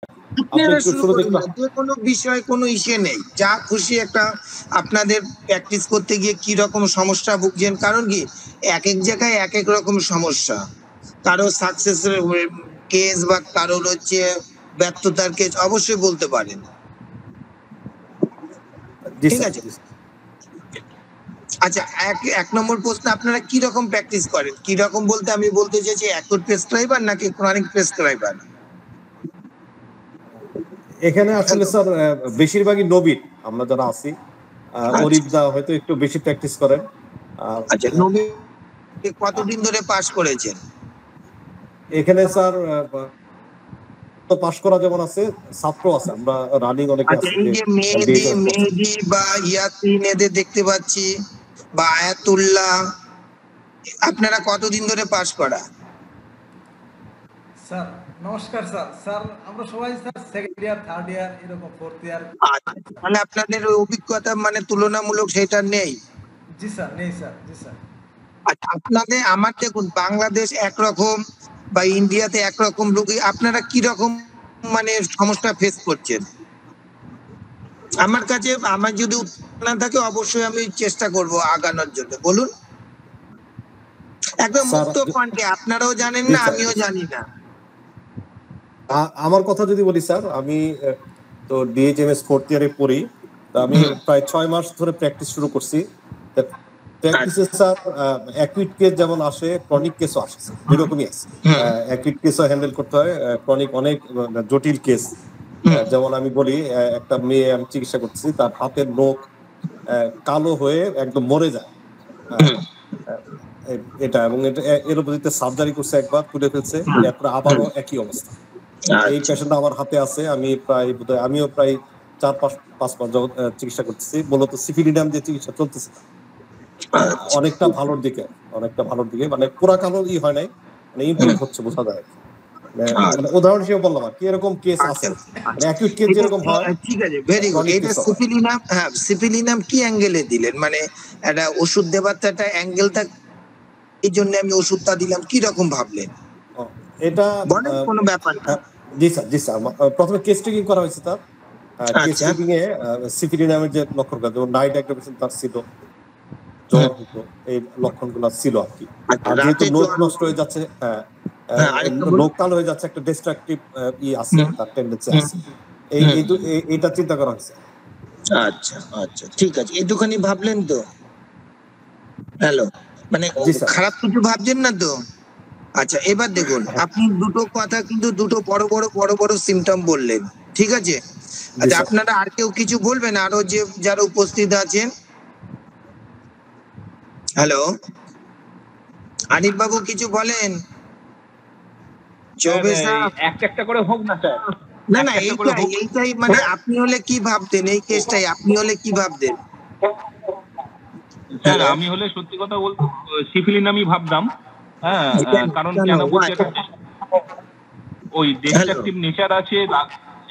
আপনি আপনারা একটু শুরু শুরুতে করুন একটু না, যে কোনো বিষয় কোনো ইসে নেই, যা খুশি একটা আপনাদের প্র্যাকটিস করতে গিয়ে কি রকম সমস্যা ভুগছেন, কারণ কি এক এক জায়গায় এক এক রকম সমস্যা, কারো সাকসেসের কেস বা কারোর হচ্ছে ব্যর্থতার কেস অবশ্যই বলতে পারেন। জি ঠিক স্যার, আছে। জি স্যার। আচ্ছা, এক নম্বর প্রশ্ন, আপনারা কি রকম প্র্যাকটিস করেন? কি রকম বলতে আমি বলতে চাইছি অ্যাকুট প্রেসক্রাইবার নাকি ক্রনিক প্রেসক্রাইবার? এখানে আসলে স্যার বেশিরভাগই নবীন আমরা যারা আছি, আচ্ছা অরিফদা হয়তো একটু বেশি প্র্যাকটিস করেন। আর আচ্ছা, নবী কতদিন ধরে পাস করেছেন? এখানে স্যার তো পাশ করা যেমন আছে, ছাত্র আছে, আমরা রানিং অনেকে আচ্ছা, আছে এই যে যে মেহেদি ডিএসএস করছে। মেহেদি বা ইয়াসিন এদের দেখতে পাচ্ছি, বা আয়াতুল্লাহ, আপনারা কতদিন ধরে পাস করা? স্যার নমস্কার স্যার। স্যার আমরা সবাই sir second year, third year, এরকম ফোর্থ ইয়ার। আচ্ছা, মানে আপনাদের ওই অভিজ্ঞতা মানে তুলনামূলক সেটা নেই। জি স্যার, নেই স্যার। জি স্যার। আচ্ছা, আপনাদের আমার দেখুন বাংলাদেশ একরকম বা ইন্ডিয়াতে একরকম রোগী, আপনারা কি রকম মানে সমস্যা ফেস করছেন? আমার কাছে আমার যদি উত্তর না থাকে অবশ্যই আমি চেষ্টা করব আগানোর জন্য, বলুন একদম স্যার মুক্ত কণ্ঠে, আপনারাও জানেন জি না স্যার, আমিও জি স্যার। জানি না। আমার কথা যদি বলি স্যার, আমি তো ডিএইচএমএস ফোর্থ ইয়ারে পড়ি। তো আমি প্রায় 6 মাস ধরে প্র্যাকটিস শুরু করছি। প্র্যাকটিসে স্যার অ্যাকুইট কেস যেমন আসে, ক্রনিক কেসও আসে, দুই রকমই আছে। অ্যাকুইট কেসও হ্যান্ডেল করতে হয়, ক্রনিক অনেক জটিল কেস। যেমন আমি বলি, একটা মেয়ে আমি চিকিৎসা করতেছি, তার হাতের নখ কালো হয়ে একদম মরে যায়। এটা এবং এটা এর উপর সার্জারি করছে, একবার তুলে ফেলছে, এরপরে আবারও একই অবস্থা। এই আচ্ছা পেশেন্ট আমার হাতে আছে। আমি প্রায় আমিও প্রায় 4-5 মাস যাবত চিকিৎসা করতেছি। মূলত সিফিলিনাম দিয়ে চিকিৎসা চলতেছে। আচ্ছা অনেকটা ভালোর দিকে, মানে পুরা কালো হয় নাই, মানে ইমপ্রুভ হচ্ছে, বোঝা যায়। মানে উদাহরণ হিসেবে বললাম আর কি, এরকম কেস আছে। মানে অ্যাকিউট কেস যেরকম হয়, ঠিক আছে, ভেরি গুড। ক্রনিক এটা কেসও হয়। সিপিলিনাম, হ্যাঁ সিপিলিনাম কি অ্যাঙ্গেলে দিলেন, মানে একটা ওষুধ দেবার তো একটা অ্যাঙ্গেল থাকে, এই জন্য আমি ওষুধটা দিলাম, কি রকম ভাবলেন ও, এটা বলেন, কোনো ব্যাপার না। জি স্যার, জি স্যার। প্রথমে কেস টেকিং করা হয়েছে তার। কেস আচ্ছা টেকিং এ সিফিলিনামের যে লক্ষণ, যেমন নাইট অ্যাগ্রেভেশন তার ছিল, জ্বর হতো, এই লক্ষণগুলো ছিল আর কি। আচ্ছা, আর যেহেতু রাতে নোট জ্বর নষ্ট হতো। হয়ে যাচ্ছে, হ্যাঁ, আরেকটা বলুন। নোট কালো হয়ে যাচ্ছে, একটা ডিস্ট্রাকটিভ আছে, হুম, তার টেন্ডেন্সি হুম, আছে। হুম। এইটা চিন্তা করা হয়েছে। আচ্ছা আচ্ছা, ঠিক আছে, একটুখানি ভাবলেন তো? হ্যালো, মানে জি স্যার। খারাপ কিছু ভাবছেন না তো? আচ্ছা, এবার দেখুন, আপনি দুটো কথা কিন্তু দুটো বড় বড় বড় বড় সিমটম বললেন, ঠিক আছে। জি আচ্ছা, স্যার। আপনারা আর কেউ কিছু বলবেন, আরো যে যারা উপস্থিত আছেন? হ্যালো, আরিফ বাবু কিছু বলেন। স্যার চৌবে সাহেব, একটা একটা করে হোক না স্যার, না না, একটা একটা করে এইটাই হোক। এইটাই মানে আপনি হলে কি ভাবতেন, এই কেসটাই আপনি হলে কি ভাবতেন? স্যার হ্যালো, আমি হলে সত্যি কথা বলতে সিফিলিনামই ভাবতাম। হ্যাঁ, কারণ কেন কেন বলছি, Why? একটা ওই হ্যালো, ডিস্ট্রাকটিভ নেচার আছে,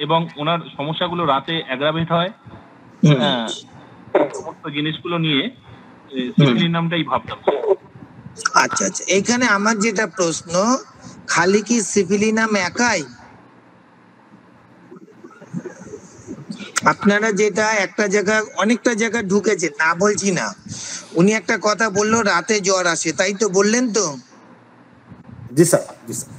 এবং ওনার সমস্যাগুলো রাতে অ্যাগ্রাভেট হয়। হুম হ্যাঁ, সমস্ত জিনিসগুলো নিয়ে হুম, সিফিলিনামটাই ভাবতাম। আচ্ছা আচ্ছা, এখানে আমার যেটা প্রশ্ন, খালি কি সিফিলিনাম একাই? আপনারা যেটা একটা জায়গা অনেকটা জায়গা ঢুকেছেন, না বলছি না, উনি একটা কথা বললো রাতে জ্বর আসে, তাই তো বললেন তো? জি স্যার, জি স্যার।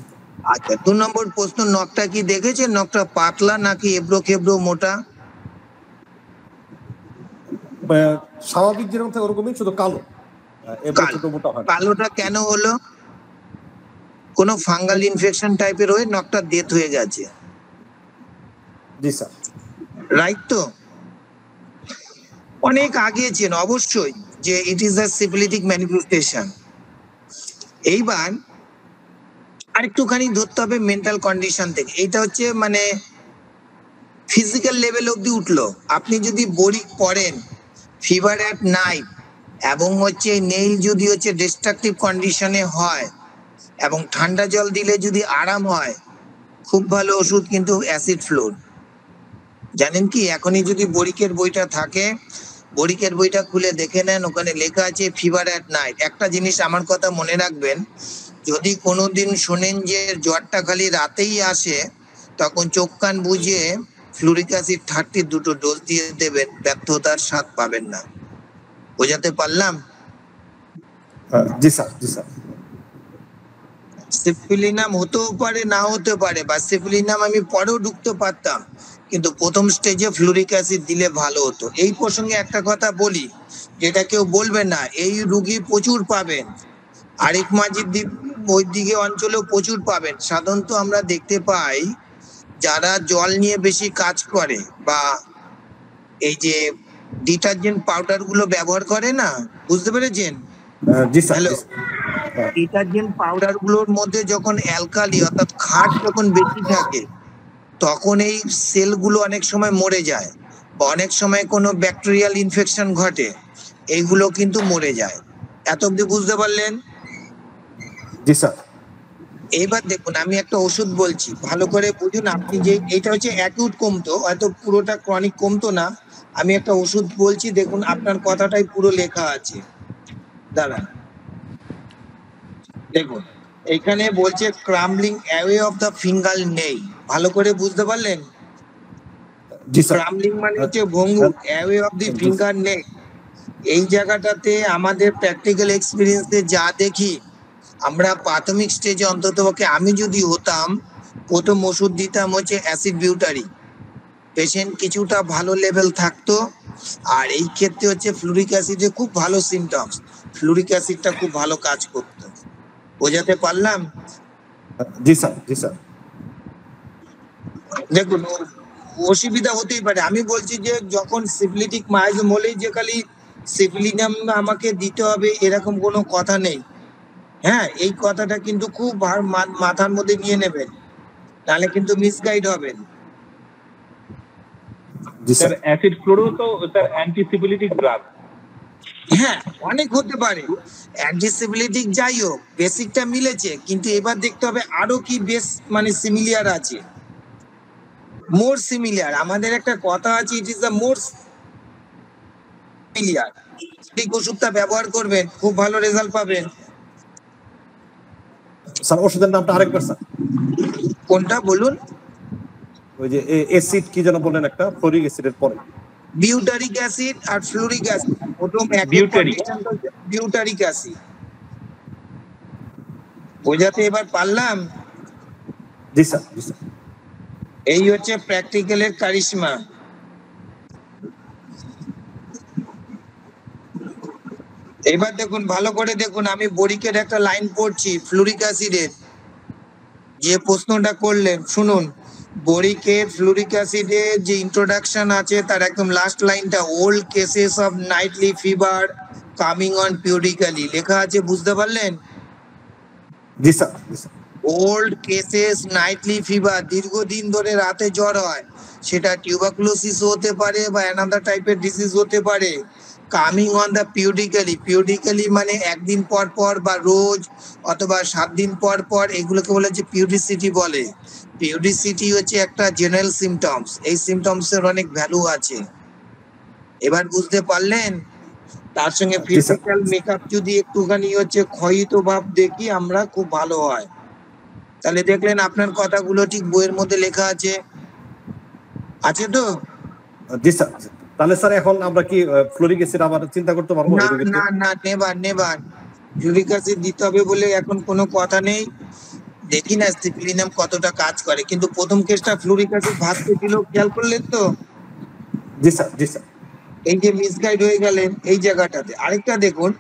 আচ্ছা, 2 নম্বর প্রশ্ন, নখটা কি দেখেছেন, নখটা পাতলা নাকি এবড়ো খেবড়ো মোটা? স্বাভাবিক যেরকম থাকে ওরকমই, শুধু কালো, এবার কালো। ছোট মোটা হয় না। কালোটা কেন হলো? কোনো ফাঙ্গাল ইনফেকশন টাইপের হয়ে নখটা ডেথ হয়ে গেছে, জি স্যার। রাইট তো? অনেক আগিয়েছেন অবশ্যই, যে ইট ইজ দ্য সিফিলিটিক ম্যানিফেস্টেশন। এইবার আরেকটুখানি ধরতে হবে মেন্টাল কন্ডিশন থেকে, এটা হচ্ছে মানে ফিজিক্যাল লেভেল অব্দি উঠলো। আপনি যদি বড়ি পড়েন, ফিভার অ্যাট নাইট, এবং হচ্ছে নেইল যদি হচ্ছে ডিস্ট্রাকটিভ কন্ডিশনে হয়, এবং ঠান্ডা জল দিলে যদি আরাম হয়, খুব ভালো ওষুধ কিন্তু অ্যাসিড ফ্লোর। জানেন কি, এখনই যদি বড়িকের বইটা থাকে, বড়িকের বইটা খুলে দেখে নেন, ওখানে লেখা আছে ফিভার অ্যাট নাইট। একটা জিনিস আমার কথা মনে রাখবেন, যদি কোনোদিন শোনেন যে জ্বরটা খালি রাতেই আসে, তখন চোখ কান বুঝিয়ে ফ্লুরিক অ্যাসিড 30 দুটো ডোজ দিয়ে দেবেন, ব্যর্থতার স্বাদ পাবেন না। বোঝাতে পারলাম? জি স্যার, জি স্যার। সিফিলিনাম হতেও পারে, না হতে পারে, বা সিফিলিনাম আমি পরেও ঢুকতে পারতাম, কিন্তু প্রথম স্টেজে ফ্লুরিক অ্যাসিড দিলে ভালো হতো। এই প্রসঙ্গে একটা কথা বলি, যেটা কেউ বলবে না, এই রুগী প্রচুর পাবেন, আরেক মাঝির দ্বীপ ওই দিকে অঞ্চলেও প্রচুর পাবেন। সাধারণত আমরা দেখতে পাই যারা জল নিয়ে বেশি কাজ করে বা এই যে ডিটারজেন্ট পাউডার গুলো ব্যবহার করে না, বুঝতে পেরেছেন? জি স্যার। হ্যালো, ডিটারজেন্ট পাউডার গুলোর মধ্যে যখন অ্যালকালি অর্থাৎ ক্ষার যখন বেশি থাকে, তখন এই সেলগুলো অনেক সময় মরে যায়, বা অনেক সময় কোনো ব্যাকটেরিয়াল ইনফেকশন ঘটে, এইগুলো কিন্তু মরে যায়। এত অব্দি বুঝতে পারলেন? জি স্যার। এইবার দেখুন, আমি একটা ওষুধ বলছি, ভালো করে বুঝুন। আপনি যে এটা হচ্ছে অ্যাকিউট কমতো, হয়তো পুরোটা ক্রনিক কমতো না। আমি একটা ওষুধ বলছি, দেখুন আপনার কথাটাই পুরো লেখা আছে, দাঁড়ান দেখুন। এখানে বলছে ক্রাম্বলিং অ্যাওয়ে অফ দ্য ফিঙ্গার নেই, ভালো করে বুঝতে পারলেন? জি স্যার। ক্রাম্বলিং মানে হচ্ছে ভঙ্গুর, অ্যাওয়ে অফ দি ফিঙ্গার নেই। এই জায়গাটাতে আমাদের প্র্যাকটিক্যাল এক্সপিরিয়েন্সে যা দেখি, আমরা প্রাথমিক স্টেজে অন্তত পক্ষে আমি যদি হতাম, প্রথম ওষুধ দিতাম হচ্ছে অ্যাসিড বিউটারি। পেশেন্ট কিছুটা ভালো লেভেল থাকতো। আর এই ক্ষেত্রে হচ্ছে ফ্লুরিক অ্যাসিডে খুব ভালো সিমটমস, ফ্লুরিক অ্যাসিডটা খুব ভালো কাজ করতো। বোঝাতে পারলাম? জি স্যার, জি স্যার। দেখুন, অসুবিধা হতেই পারে। আমি বলছি যে যখন সিফিলিটিক মাইজম হলেই যে খালি সিফিলিনাম আমাকে দিতে হবে এরকম কোনো কথা নেই। হ্যাঁ, এই কথাটা কিন্তু খুব মাথার মধ্যে নিয়ে নেবেন, তাহলে কিন্তু মিসগাইড হবেন। জি স্যার স্যার। অ্যাসিড ফ্লোরো তো স্যার অ্যান্টিসিপিলিটিক ড্রাগ। হ্যাঁ, অনেক হতে পারে অ্যান্টিসিপিলিটিক, যাই হোক বেসিকটা মিলেছে, কিন্তু এবার দেখতে হবে আরো কি বেশ মানে সিমিলিয়ার আছে, মোর সিমিলিয়ার। আমাদের একটা কথা আছে, ইট ইজ দ্য মোর সিমিলিয়ার। ঠিক ওষুধটা ব্যবহার করবেন, খুব ভালো রেজাল্ট পাবেন। স্যার ওষুধের নামটা আরেকবার স্যার। কোনটা বলুন? ওই যে অ্যাসিড কি যেন বললেন, একটা ফ্লোরিক অ্যাসিডের পরে। বিউটারিক অ্যাসিড আর ফ্লুরিক অ্যাসিড, প্রথম একই বিউটারিক। কন্ডিশনটা হচ্ছে বিউটারিক অ্যাসিড। বোঝাতে এবার পারলাম? জি স্যার, জি স্যার। এই হচ্ছে প্র্যাকটিক্যালের কারিশমা। এবার দেখুন, ভালো করে দেখুন, আমি বরিকের একটা লাইন পড়ছি ফ্লুরিক অ্যাসিডের, যে প্রশ্নটা করলেন শুনুন। বরিকের ফ্লুরিক অ্যাসিডের যে ইন্ট্রোডাকশন আছে, তার একদম লাস্ট লাইনটা, old cases of nightly fever coming on periodically, লেখা আছে, বুঝতে পারলেন? জি স্যার, জি sir. Old cases nightly fever, দীর্ঘদিন ধরে রাতে জ্বর হয়, সেটা টিউবারকুলোসিস হতে পারে বা অ্যানাদার টাইপের ডিজিজ হতে পারে, coming on the periodically. Periodically মানে একদিন পর পর বা রোজ অথবা 7 দিন পর পর, এগুলোকে বলে যে পিরিয়ডিসিটি বলে। পিরিয়ডিসিটি হচ্ছে একটা জেনারেল সিমটমস, এই সিমটমস এর অনেক ভ্যালু আছে। এবার বুঝতে পারলেন? তার সঙ্গে জি স্যার। ফিজিক্যাল মেকআপ যদি একটুখানি হচ্ছে ক্ষয়িত ভাব দেখি আমরা, খুব ভালো হয়। তাহলে দেখলেন আপনার কথাগুলো ঠিক বইয়ের মধ্যে লেখা আছে, আছে তো? জি স্যার। তাহলে স্যার এখন আমরা কি ফ্লোরিক অ্যাসিড আবার চিন্তা করতে পারবো না এই রোগীতে? না না, নেবার ফ্লুরিক অ্যাসিড দিতে হবে বলে এখন কোনো কথা নেই। দেখি না সিপ্লিনাম কতটা কাজ করে, কিন্তু প্রথম কেসটা ফ্লুরিক অ্যাসিড ভাসতে ছিল, খেয়াল করলেন তো? জি স্যার, জি স্যার। এই যে মিসগাইড হয়ে গেলেন এই জায়গাটাতে। আরেকটা দেখুন,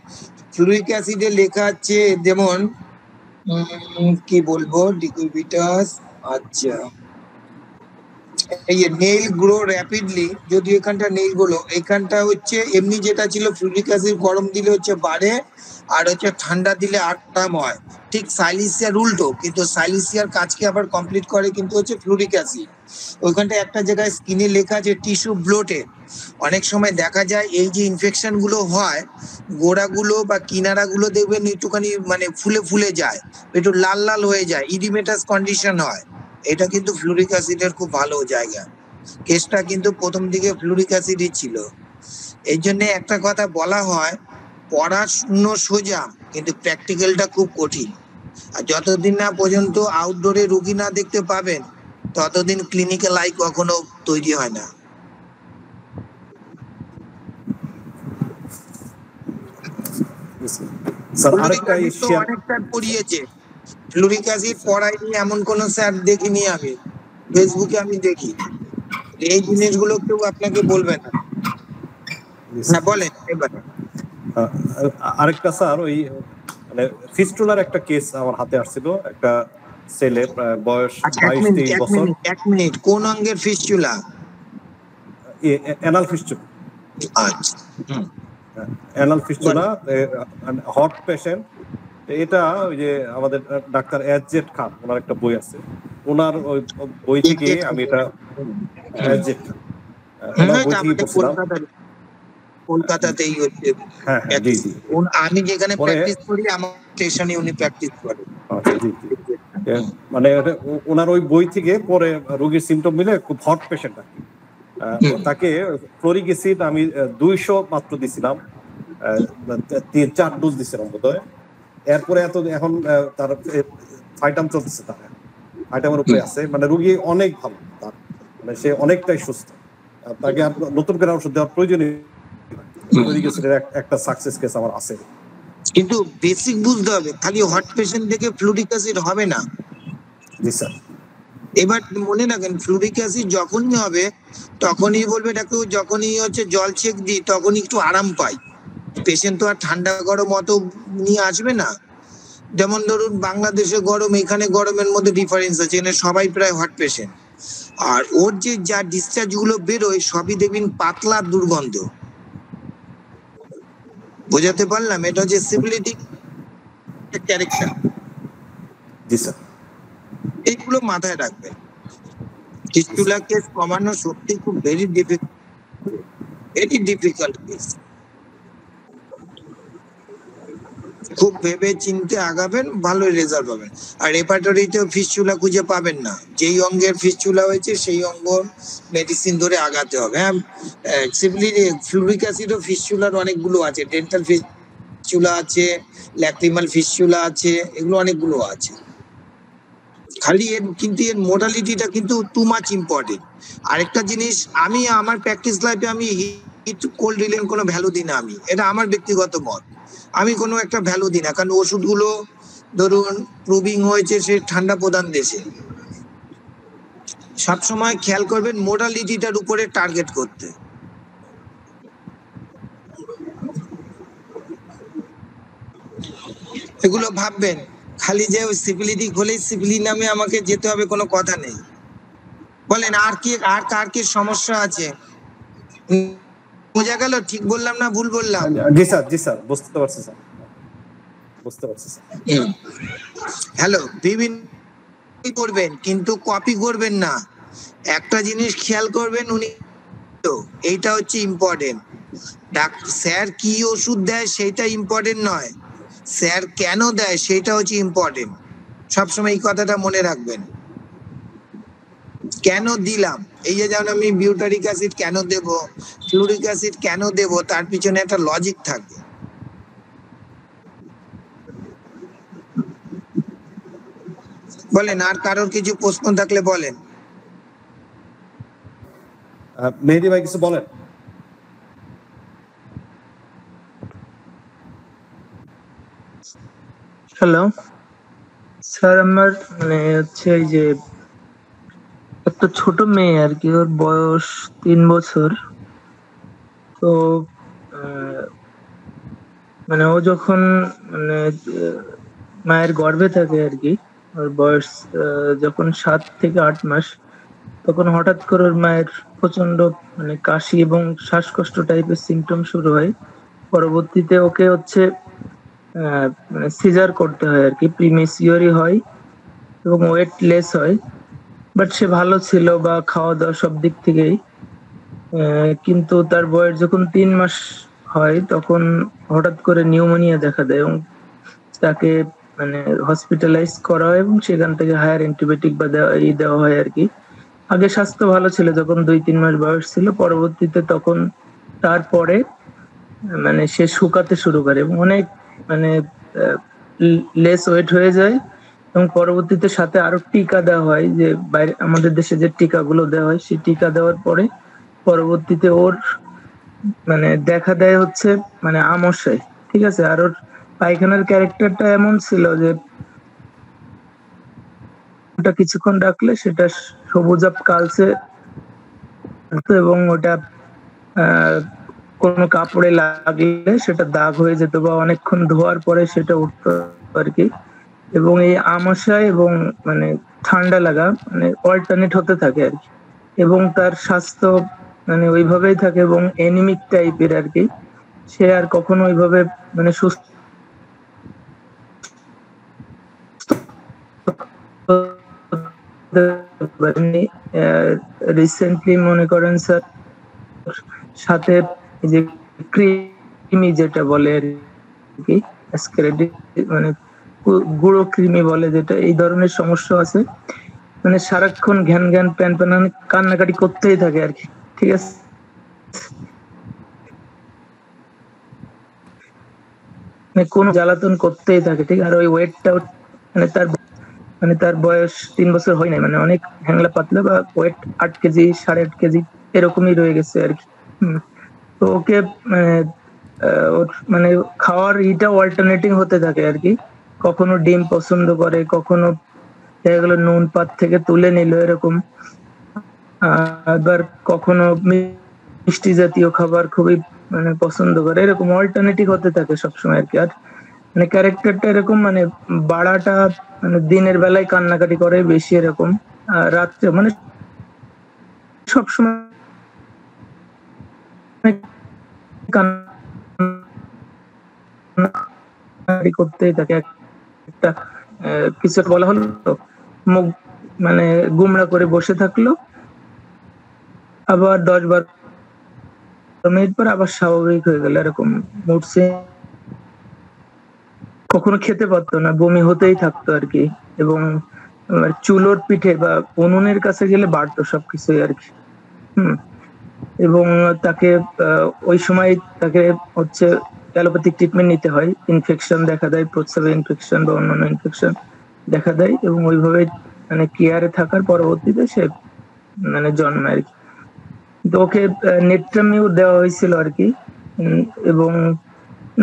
ফ্লুরিক অ্যাসিডে লেখা আছে যেমন কি বলবো, ডিকুবিটাস, আচ্ছা এই নেইল গ্রো র্যাপিডলি, যদি এখানটা নেইল গুলো, এখানটা হচ্ছে এমনি যেটা ছিল ফ্লুরিক অ্যাসিড গরম দিলে হচ্ছে বাড়ে, আর হচ্ছে ঠান্ডা দিলে আরাম হয়। ঠিক সাইলিসিয়ার উল্টো, কিন্তু সাইলিসিয়ার কাজকে আবার কমপ্লিট করে কিন্তু হচ্ছে ফ্লুরিক অ্যাসিড। ওইখানটা একটা জায়গায় স্কিনে লেখা আছে টিস্যু ব্লোটেড। অনেক সময় দেখা যায় এই যে ইনফেকশন গুলো হয়, গোড়াগুলো বা কিনারাগুলো দেখবেন একটুখানি মানে ফুলে ফুলে যায়, একটু লাল লাল হয়ে যায়, ইডিমেটাস কন্ডিশন হয়। এটা কিন্তু ফ্লুরিক অ্যাসিডের খুব ভালো জায়গা। কেসটা কিন্তু প্রথম দিকে ফ্লুরিক অ্যাসিডই ছিল। এই জন্য একটা কথা বলা হয়, পড়াশুনো সোজা কিন্তু প্র্যাকটিক্যালটা খুব কঠিন। আর যতদিন না পর্যন্ত আউটডোরে রুগী না দেখতে পাবেন, ততদিন ক্লিনিক্যাল আই কখনো তৈরি হয় না। স্যার ফ্লুরিক আরেকটা অ্যাসিড তো শেয়ার, অনেক স্যার পড়িয়েছে, ফ্লুরিক অ্যাসিড পড়াইনি এমন কোন স্যার দেখিনি আমি, ফেসবুকে আমি দেখি। এই জিনিসগুলো কেউ আপনাকে বলবে না। হ্যাঁ বলেন এবার। আরেকটা স্যার ওই মানে ফিস্টুলার একটা কেস আমার হাতে আসছিল, একটা ছেলে বয়স আচ্ছা 22-23 বছর, এক মিনিট কোন অঙ্গের ফিস্টুলা? Anal fistula. আচ্ছা অ্যানাল ফিস্টুলা, হট পেশেন্ট। এটা ওই যে আমাদের ডাক্তার এজেড খান, ওনার একটা বই আছে, ওনার ওই বই থেকে আমি এটা এজেড খান, ওনার বই থেকে পড়ছিলাম। কলকাতাতেই হচ্ছে। হ্যাঁ হ্যাঁ জি জি। আমি যেখানে পরে প্র্যাকটিস করি আমার স্টেশনে উনি প্র্যাকটিস করেন। আচ্ছা জি জি। মানে ওনার ওই বই থেকে পরে রোগীর সিমটম মিলে খুব হট পেশেন্ট আর কি, তাকে ফ্লোরিক অ্যাসিড আমি 200 মাত্র দিছিলাম, 3-4 ডোজ দিছিলাম বোধহয়। এরপরে এখন তার ফাইটাম চলতেছে, তার ফাইটামের উপরে আছে, মানে রোগী অনেক ভালো, তার মানে সে অনেকটাই সুস্থ, তাকে আর নতুন করে ওষুধ দেওয়ার প্রয়োজনই ফ্লোরিক অ্যাসিডের একটা সাকসেস কেস আমার আছে। কিন্তু বেসিক বুঝতে হবে, খালি হট পেশেন্ট থেকে ফ্লুরিক অ্যাসিড হবে না। জি স্যার। এবার মনে রাখেন ফ্লুরিক অ্যাসিড যখনই হবে তখনই বলবে ডাক্তার, যখনই হচ্ছে জল ছেক দিই তখনই একটু আরাম পাই। পেশেন্ট তো আর ঠান্ডা গরম অত নিয়ে আসবে না। যেমন ধরুন বাংলাদেশে গরম, এখানে গরমের মধ্যে ডিফারেন্স আছে, এখানে সবাই প্রায় হট পেশেন্ট। আর ওর যে যা ডিসচার্জ গুলো বেরোয় সবই দেখবেন পাতলা দুর্গন্ধ। বোঝাতে পারলাম? এটা হচ্ছে সিফিলিটিক ক্যারেক্টার। জি স্যার। এইগুলো মাথায় রাখবেন। ফিস্টুলা কেস কমানো সত্যি খুব ভেরি ডিফিকাল্ট কেস। খুব ভেবে চিনতে আগাবেন, ভালোই রেজাল্ট পাবেন। আর রেপার্টরিতেও ফিস্টুলা খুঁজে পাবেন না, যেই অঙ্গের ফিস্টুলা হয়েছে সেই অঙ্গ মেডিসিন ধরে আগাতে হবে। হ্যাঁ ফ্লুরিক অ্যাসিডও ফিস্টুলার অনেকগুলো আছে, ডেন্টাল ফিস্টুলা আছে, ল্যাক্রিমাল ফিস্টুলা আছে, এগুলো অনেকগুলো আছে। খালি এর কিন্তু এর মোডালিটিটা কিন্তু টু মাচ ইম্পর্টেন্ট। আরেকটা জিনিস, আমি আমার প্র্যাকটিস লাইফে আমি হিট কোল্ড রিলেন কোনো ভ্যালু দিই না, আমি এটা আমার ব্যক্তিগত মত, আমি কোনো একটা ভ্যালু দিই না। কারণ ওষুধগুলো ধরুন প্রুভিং হয়েছে সে ঠান্ডা প্রধান দেশে। সবসময় খেয়াল করবেন মোডালিটিটার উপরে টার্গেট করতে। এগুলো ভাববেন, খালি যে সিফিলিটিক হলেই সিফিলি নামে আমাকে যেতে হবে কোনো কথা নেই। বলেন আর কি, আর কার কি সমস্যা আছে? বোঝা গেল ঠিক বললাম না ভুল বললাম? জি স্যার জি স্যার, বুঝতে পারছি স্যার, বুঝতে পারছি স্যার। হ্যালো, বিভিন্ন করবেন কিন্তু কপি করবেন না। একটা জিনিস খেয়াল করবেন, উনি এইটা হচ্ছে ইম্পর্টেন্ট, স্যার কি ওষুধ দেয় সেটা ইম্পর্টেন্ট নয়, স্যার কেন দেয় সেটা হচ্ছে ইম্পর্টেন্ট। সবসময় এই কথাটা মনে রাখবেন। কেন দিলাম, এই যে যেমন আমি বিউটারিক অ্যাসিড কেন দেব, ফ্লুরিক অ্যাসিড কেন দেব, তার পিছনে একটা লজিক থাকবে। বলেন আর কারোর কিছু প্রশ্ন থাকলে বলেন। মেহেদী ভাই কিছু বলেন। হ্যালো স্যার, আমার মানে হচ্ছে এই যে একটা ছোট মেয়ে আর কি, ওর বয়স 3 বছর। তো মানে ও যখন মানে মায়ের গর্ভে থাকে আর কি, ওর বয়স যখন 7 থেকে 8 মাস, তখন হঠাৎ করে ওর মায়ের প্রচন্ড মানে কাশি এবং শ্বাসকষ্ট টাইপের সিমটম শুরু হয়। পরবর্তীতে ওকে হচ্ছে মানে সিজার করতে হয় আর কি, প্রিমেসিওরি হয় এবং ওয়েট লেস হয়। বাট সে ভালো ছিল বা খাওয়া দাওয়া সব দিক থেকেই, কিন্তু তার বয়স যখন 3 মাস হয় তখন হঠাৎ করে নিউমোনিয়া দেখা দেয় এবং তাকে মানে হসপিটালাইজ করা হয় এবং সেখান থেকে হায়ার অ্যান্টিবায়োটিক বা দেওয়া হয় আর কি। আগে স্বাস্থ্য ভালো ছিল যখন 2-3 মাস বয়স ছিল, পরবর্তীতে তখন তারপরে মানে সে শুকাতে শুরু করে এবং অনেক মানে লেস ওয়েট হয়ে যায় এবং পরবর্তীতে সাথে আরো টিকা দেওয়া হয়, যে বাইরে আমাদের দেশে যে টিকাগুলো দেওয়া হয় সেই টিকা দেওয়ার পরে পরবর্তীতে ওর মানে দেখা দেয় হচ্ছে মানে আমশায়, ঠিক আছে। আর ওর পায়খানার ক্যারেক্টারটা এমন ছিল যে ওটা কিছুক্ষণ রাখলে সেটা সবুজাব কালচে এবং ওটা কোনো কাপড়ে লাগলে সেটা দাগ হয়ে যেত বা অনেকক্ষণ ধোয়ার পরে সেটা উঠতো আর কি। এবং এই আমাশয় এবং মানে ঠান্ডা লাগা মানে অল্টারনেট হতে থাকে আর কি, এবং তার স্বাস্থ্য মানে ওইভাবেই থাকে এবং এনিমিক টাইপের আর কি। সে আর কখনো ওইভাবে মানে সুস্থ রিসেন্টলি মনে করেন স্যার সাথে যে কৃমি যেটা বলে আর কি, মানে গুঁড়ো কৃমি বলে যেটা, এই ধরনের সমস্যা আছে। মানে সারাক্ষণ ঘ্যান ঘ্যান প্যান প্যান কান্নাকাটি করতেই থাকে আর কি, ঠিক আছে। মানে কোনো জ্বালাতন করতেই থাকে, ঠিক। আর ওই ওয়েটটা মানে তার বয়স 3 বছর হয় নাই, মানে অনেক হ্যাংলা পাতলা বা ওয়েট 8 কেজি 8.5 কেজি এরকমই রয়ে গেছে আর কি। তো ওকে ওর মানে খাওয়ার ইটা অল্টারনেটিং হতে থাকে আর কি। কখনো ডিম পছন্দ করে, কখনো দেখা গেলো নুন পাত থেকে তুলে নিল এরকম, আবার কখনো মিষ্টি জাতীয় খাবার খুবই মানে পছন্দ করে, এরকম অল্টারনেটিভ হতে থাকে সবসময় আর কি। আর মানে ক্যারেক্টারটা এরকম মানে বাড়াটা মানে দিনের বেলায় কান্নাকাটি করে বেশি এরকম, আর রাত্রে মানে সবসময় কান্নাকাটি করতেই থাকে। একটা কিছু বলা হলো মুখ মানে গুমরা করে বসে থাকলো, আবার 10-12 মিনিট পর আবার স্বাভাবিক হয়ে গেল, এরকম মুড সুইং। কখনো খেতে পারতো না, বমি হতেই থাকতো আর কি। এবং চুলোর পিঠে বা উনুনের কাছে গেলে বাড়তো সবকিছুই আর কি। এবং তাকে ওই সময় তাকে হচ্ছে অ্যালোপ্যাথিক ট্রিটমেন্ট নিতে হয়, ইনফেকশন দেখা দেয়, প্রস্রাবে ইনফেকশন বা অন্যান্য ইনফেকশন দেখা দেয়, এবং ওইভাবে মানে কেয়ারে থাকার পরবর্তীতে সে মানে জন্মায় আর কি। তো ওকে নেট্রামিউ দেওয়া হয়েছিল আর কি, এবং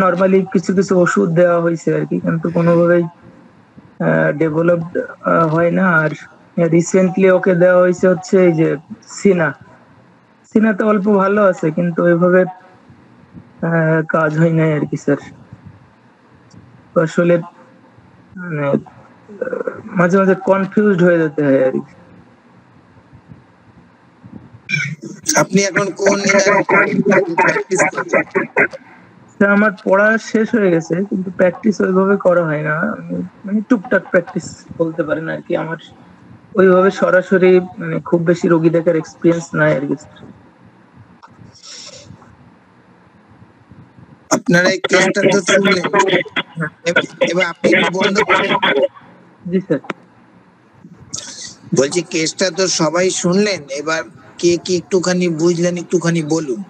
নর্মালি কিছু কিছু ওষুধ দেওয়া হয়েছে আর কি, কিন্তু কোনোভাবেই ডেভেলপড হয় না। আর রিসেন্টলি ওকে দেওয়া হয়েছে হচ্ছে এই যে সিনাতে অল্প ভালো আছে, কিন্তু ওইভাবে কাজ হয় নাই আর কি স্যার। আসলে মানে মাঝে মাঝে কনফিউজড হয়ে যেতে হয় আর কি। আপনি এখন কোন প্র্যাকটিস করছেন? আমার পড়া শেষ হয়ে গেছে, কিন্তু প্র্যাকটিস ওইভাবে করা হয় না, মানে টুকটাক প্র্যাকটিস বলতে পারেন আর কি। আমার ওইভাবে সরাসরি মানে খুব বেশি রোগী দেখার এক্সপিরিয়েন্স নাই আর কি। আপনারা এই কেসটা তো শুনলেন, এবার আপনি একটু বন্ধ করেন। জি স্যার। বলছি কেসটা তো সবাই শুনলেন, এবার কে কি একটুখানি বুঝলেন একটুখানি বলুন।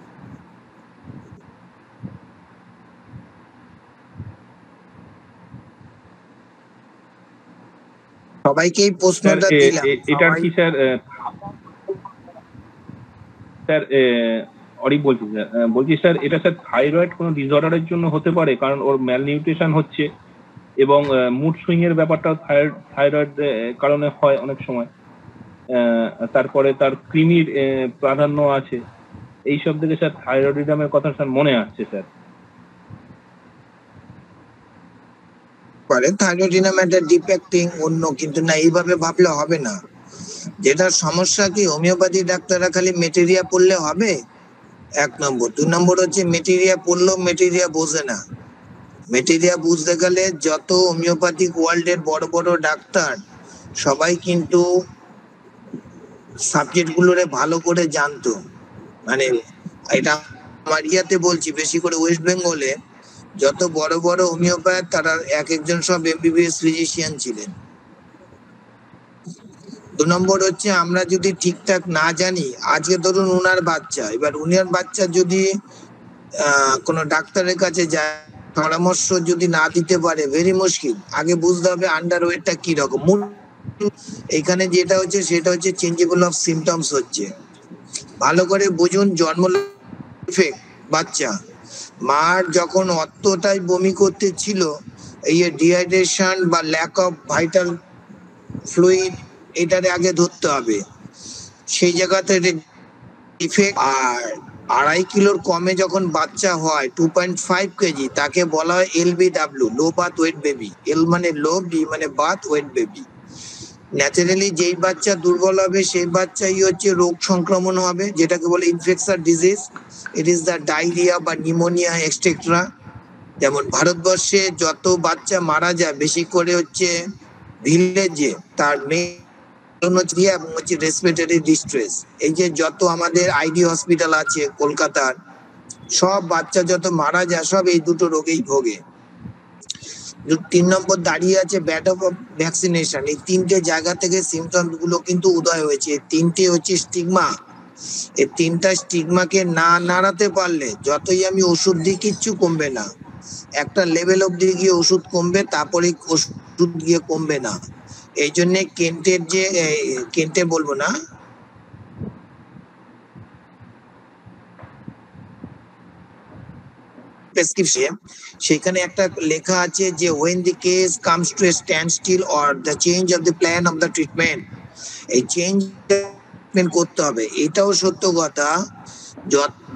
সবাইকে এই প্রশ্নটা দিলাম। এটা কি স্যার স্যার অরিক বলছি স্যার, বলছি স্যার এটা স্যার থাইরয়েড কোনো ডিসঅর্ডারের জন্য হতে পারে, কারণ ওর ম্যালনিউট্রিশন হচ্ছে এবং মুড সুইং এর ব্যাপারটাও থাইরয়েড কারণে হয় অনেক সময়। তারপরে তার কৃমির প্রাধান্য আছে, এইসব থেকে স্যার থাইরয়েডিজমের কথা স্যার মনে আসছে স্যার। পারে থাইরয়েডিজম একটা ডিফেক্টিং অন্য, কিন্তু না এইভাবে ভাবলে হবে না। যেটা সমস্যা কি হোমিওপ্যাথি ডাক্তাররা খালি মেটেরিয়া পড়লে হবে, 1 নম্বর। 2 নম্বর হচ্ছে মেটেরিয়া পড়লেও মেটেরিয়া বোঝে না। মেটেরিয়া বুঝতে গেলে যত হোমিওপ্যাথিক ওয়ার্ল্ডের বড় বড় ডাক্তার সবাই কিন্তু সাবজেক্ট গুলোরে ভালো করে জানতো। মানে এটা আমার ইয়াতে বলছি, বেশি করে ওয়েস্ট বেঙ্গলে যত বড় বড় হোমিওপ্যাথ তারা এক একজন সব এমবিবিএস ফিজিশিয়ান ছিলেন। 2 নম্বর হচ্ছে আমরা যদি ঠিকঠাক না জানি, আজকে ধরুন উনার বাচ্চা, এবার উনার বাচ্চা যদি কোনো ডাক্তারের কাছে যায় পরামর্শ যদি না দিতে পারে ভেরি মুশকিল। আগে বুঝতে হবে আন্ডার ওয়েটটা কি রকম। এখানে যেটা হচ্ছে সেটা হচ্ছে চেঞ্জেবল অফ সিমটমস হচ্ছে। ভালো করে বুঝুন, জন্ম বাচ্চা মার যখন অতটাই বমি করতে ছিল, এই ডিহাইড্রেশন বা ল্যাক অফ ভাইটাল ফ্লুইড এটারে আগে ধরতে হবে। সেই জায়গাতে ইফেক্ট। আর 2.5 কিলোর কমে যখন বাচ্চা হয় 2.5 কেজি, তাকে বলা হয় LBW, low birth weight baby. L মানে লো, বি মানে বার্থ ওয়েট বেবি। ন্যাচারালি যেই বাচ্চা দুর্বল হবে সেই বাচ্চাই হচ্ছে রোগ সংক্রমণ হবে, যেটাকে বলে infection disease. It is the diarrhoea বা নিউমোনিয়া এক্সেট্রা। যেমন ভারতবর্ষে যত বাচ্চা মারা যায় বেশি করে হচ্ছে ভিলেজে, তার মেইন হচ্ছে রেসপিরেটরি ডিস্ট্রেস। এই যে যত আমাদের আইডি হসপিটাল আছে কলকাতার, সব বাচ্চা যত মারা যায় সব এই দুটো রোগেই ভোগে। 3 নম্বর দাঁড়িয়ে আছে ব্যাট অফ ভ্যাকসিনেশন। এই 3টে জায়গা থেকে সিমটমস গুলো কিন্তু উদয় হয়েছে। 3টে হচ্ছে স্টিগমা। এই 3টা স্টিগমাকে না নাড়াতে পারলে যতই আমি ওষুধ দিই কিচ্ছু কমবে না। একটা লেভেল অব্দি গিয়ে ওষুধ কমবে, তারপরে ওষুধ গিয়ে কমবে না। এই জন্য কেন্টে বলবো না, প্রেসক্রিপশন, সেখানে একটা লেখা আছে যে when the case comes to a standstill or the change of the plan of the treatment, এই চেঞ্জ করতে হবে। এটাও সত্য কথা,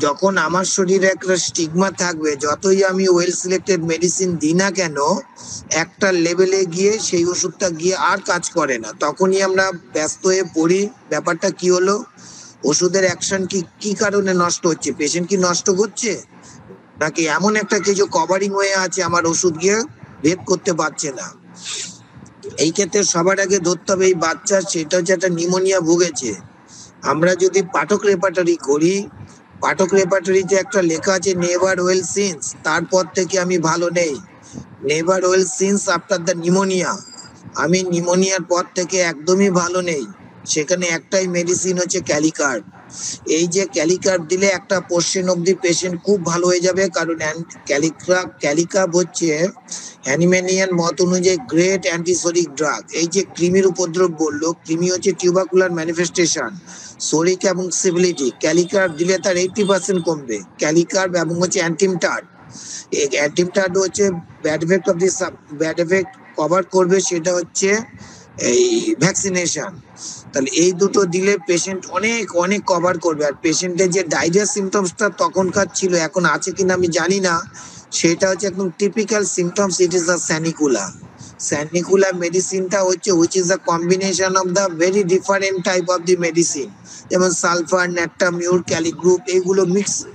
যখন আমার শরীরে একটা স্টিগমা থাকবে, যতই আমি ওয়েল সিলেক্টেড মেডিসিন দিই না কেন, একটা লেভেলে গিয়ে সেই ওষুধটা গিয়ে আর কাজ করে না। তখনই আমরা ব্যস্ত হয়ে পড়ি। ব্যাপারটা কি হলো, ওষুধের অ্যাকশন কি কারণে নষ্ট হচ্ছে? পেশেন্ট কি নষ্ট করছে, নাকি এমন একটা কিছু কভারিং হয়ে আছে আমার ওষুধ গিয়ে ভেদ করতে পারছে না? এই ক্ষেত্রে সবার আগে ধরতে হবে এই বাচ্চা সেটা হচ্ছে একটা নিউমোনিয়া ভুগেছে। আমরা যদি পাঠক রেপার্টরি করি, পাঠক রেপার্টরিতে একটা লেখা আছে নেভার ওয়েল সিন্স, তারপর থেকে আমি ভালো নেই। Never well since after the pneumonia, আমি নিউমোনিয়ার পর থেকে একদমই ভালো নেই। সেখানে একটাই মেডিসিন হচ্ছে ক্যালিকার্ব। এই যে ক্যালিকার্ব দিলে একটা পোর্শন অব্দি পেশেন্ট খুব ভালো হয়ে যাবে, কারণ ক্যালিকার্ব হচ্ছে হ্যানিম্যানিয়ান মত অনুযায়ী গ্রেট অ্যান্টিসোরিক ড্রাগ। এই যে কৃমির উপদ্রব বললো, কৃমি হচ্ছে টিউবাকুলার ম্যানিফেস্টেশন, সোরিক এবং সিভিলিটি। ক্যালিকার্ব দিলে তার 80% কমবে। ক্যালিকার্ব এবং হচ্ছে অ্যান্টিমটাড। এই অ্যান্টিমটাড হচ্ছে ব্যাড এফেক্ট কভার করবে, সেটা হচ্ছে এই ভ্যাকসিনেশন। তাহলে এই দুটো দিলে পেশেন্ট অনেক অনেক কভার করবে। আর পেশেন্টের যে ডায়রিয়া সিমটমসটা তখনকার ছিল, এখন আছে কিনা আমি জানি না, সেটা হচ্ছে একদম typical symptoms. It is the sanicula. Sanicula মেডিসিনটা হচ্ছে which is the combination of the very different type of the medicine, যেমন সালফার, ন্যাট্টামিউর, ক্যালিগ্রুপ, এইগুলো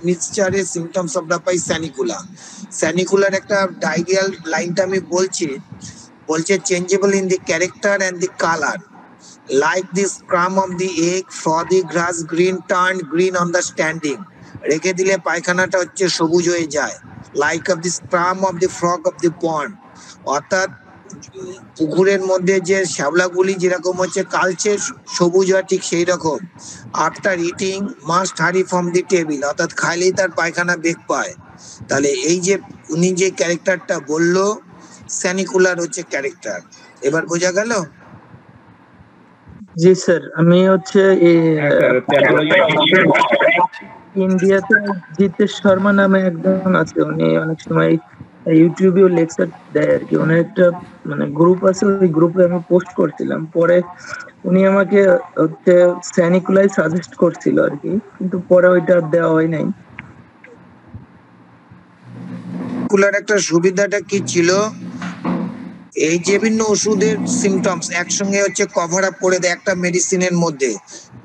মিক্সচারের সিমটমস আমরা পাই স্যানিকুলা। স্যানিকুলার একটা ডায়রিয়াল লাইনটা আমি বলছে changeable in the character and the colour, like the scrum of the egg, frothy grass green turned green on the standing। রেখে দিলে পায়খানাটা হচ্ছে সবুজ হয়ে যায়। like of the scrum of the frog of the pond, অর্থাৎ পুকুরের মধ্যে যে শ্যাওলাগুলি যেরকম হচ্ছে কালচে সবুজ হয়, ঠিক সেই রকম। আফটার ইটিং মাস্ট হারি ফ্রম দি টেবিল, অর্থাৎ খাইলেই তার পায়খানা বেগ পায়। তাহলে এই যে উনি যে ক্যারেক্টারটা বললো, স্যানিকুলার হচ্ছে ক্যারেক্টার। এবার বোঝা গেল? জি স্যার, আমি হচ্ছে ইন্ডিয়াতে জিতেশ শর্মা নামে একজন আছে, উনি অনেক সময় ইউটিউবেও লেকচার দেয় আর কি। ওনার একটা মানে গ্রুপ আছে, ওই গ্রুপে আমি পোস্ট করছিলাম। পরে উনি আমাকে হচ্ছে স্যানিকুলাই সাজেস্ট করছিল আর কি, কিন্তু পরে ওইটা দেওয়া হয় নাই। একটা সুবিধাটা কি ছিল, এই যে বিভিন্ন ওষুধের সিমটমস একসঙ্গে হচ্ছে কভার আপ করে দেয় একটা মেডিসিনের মধ্যে।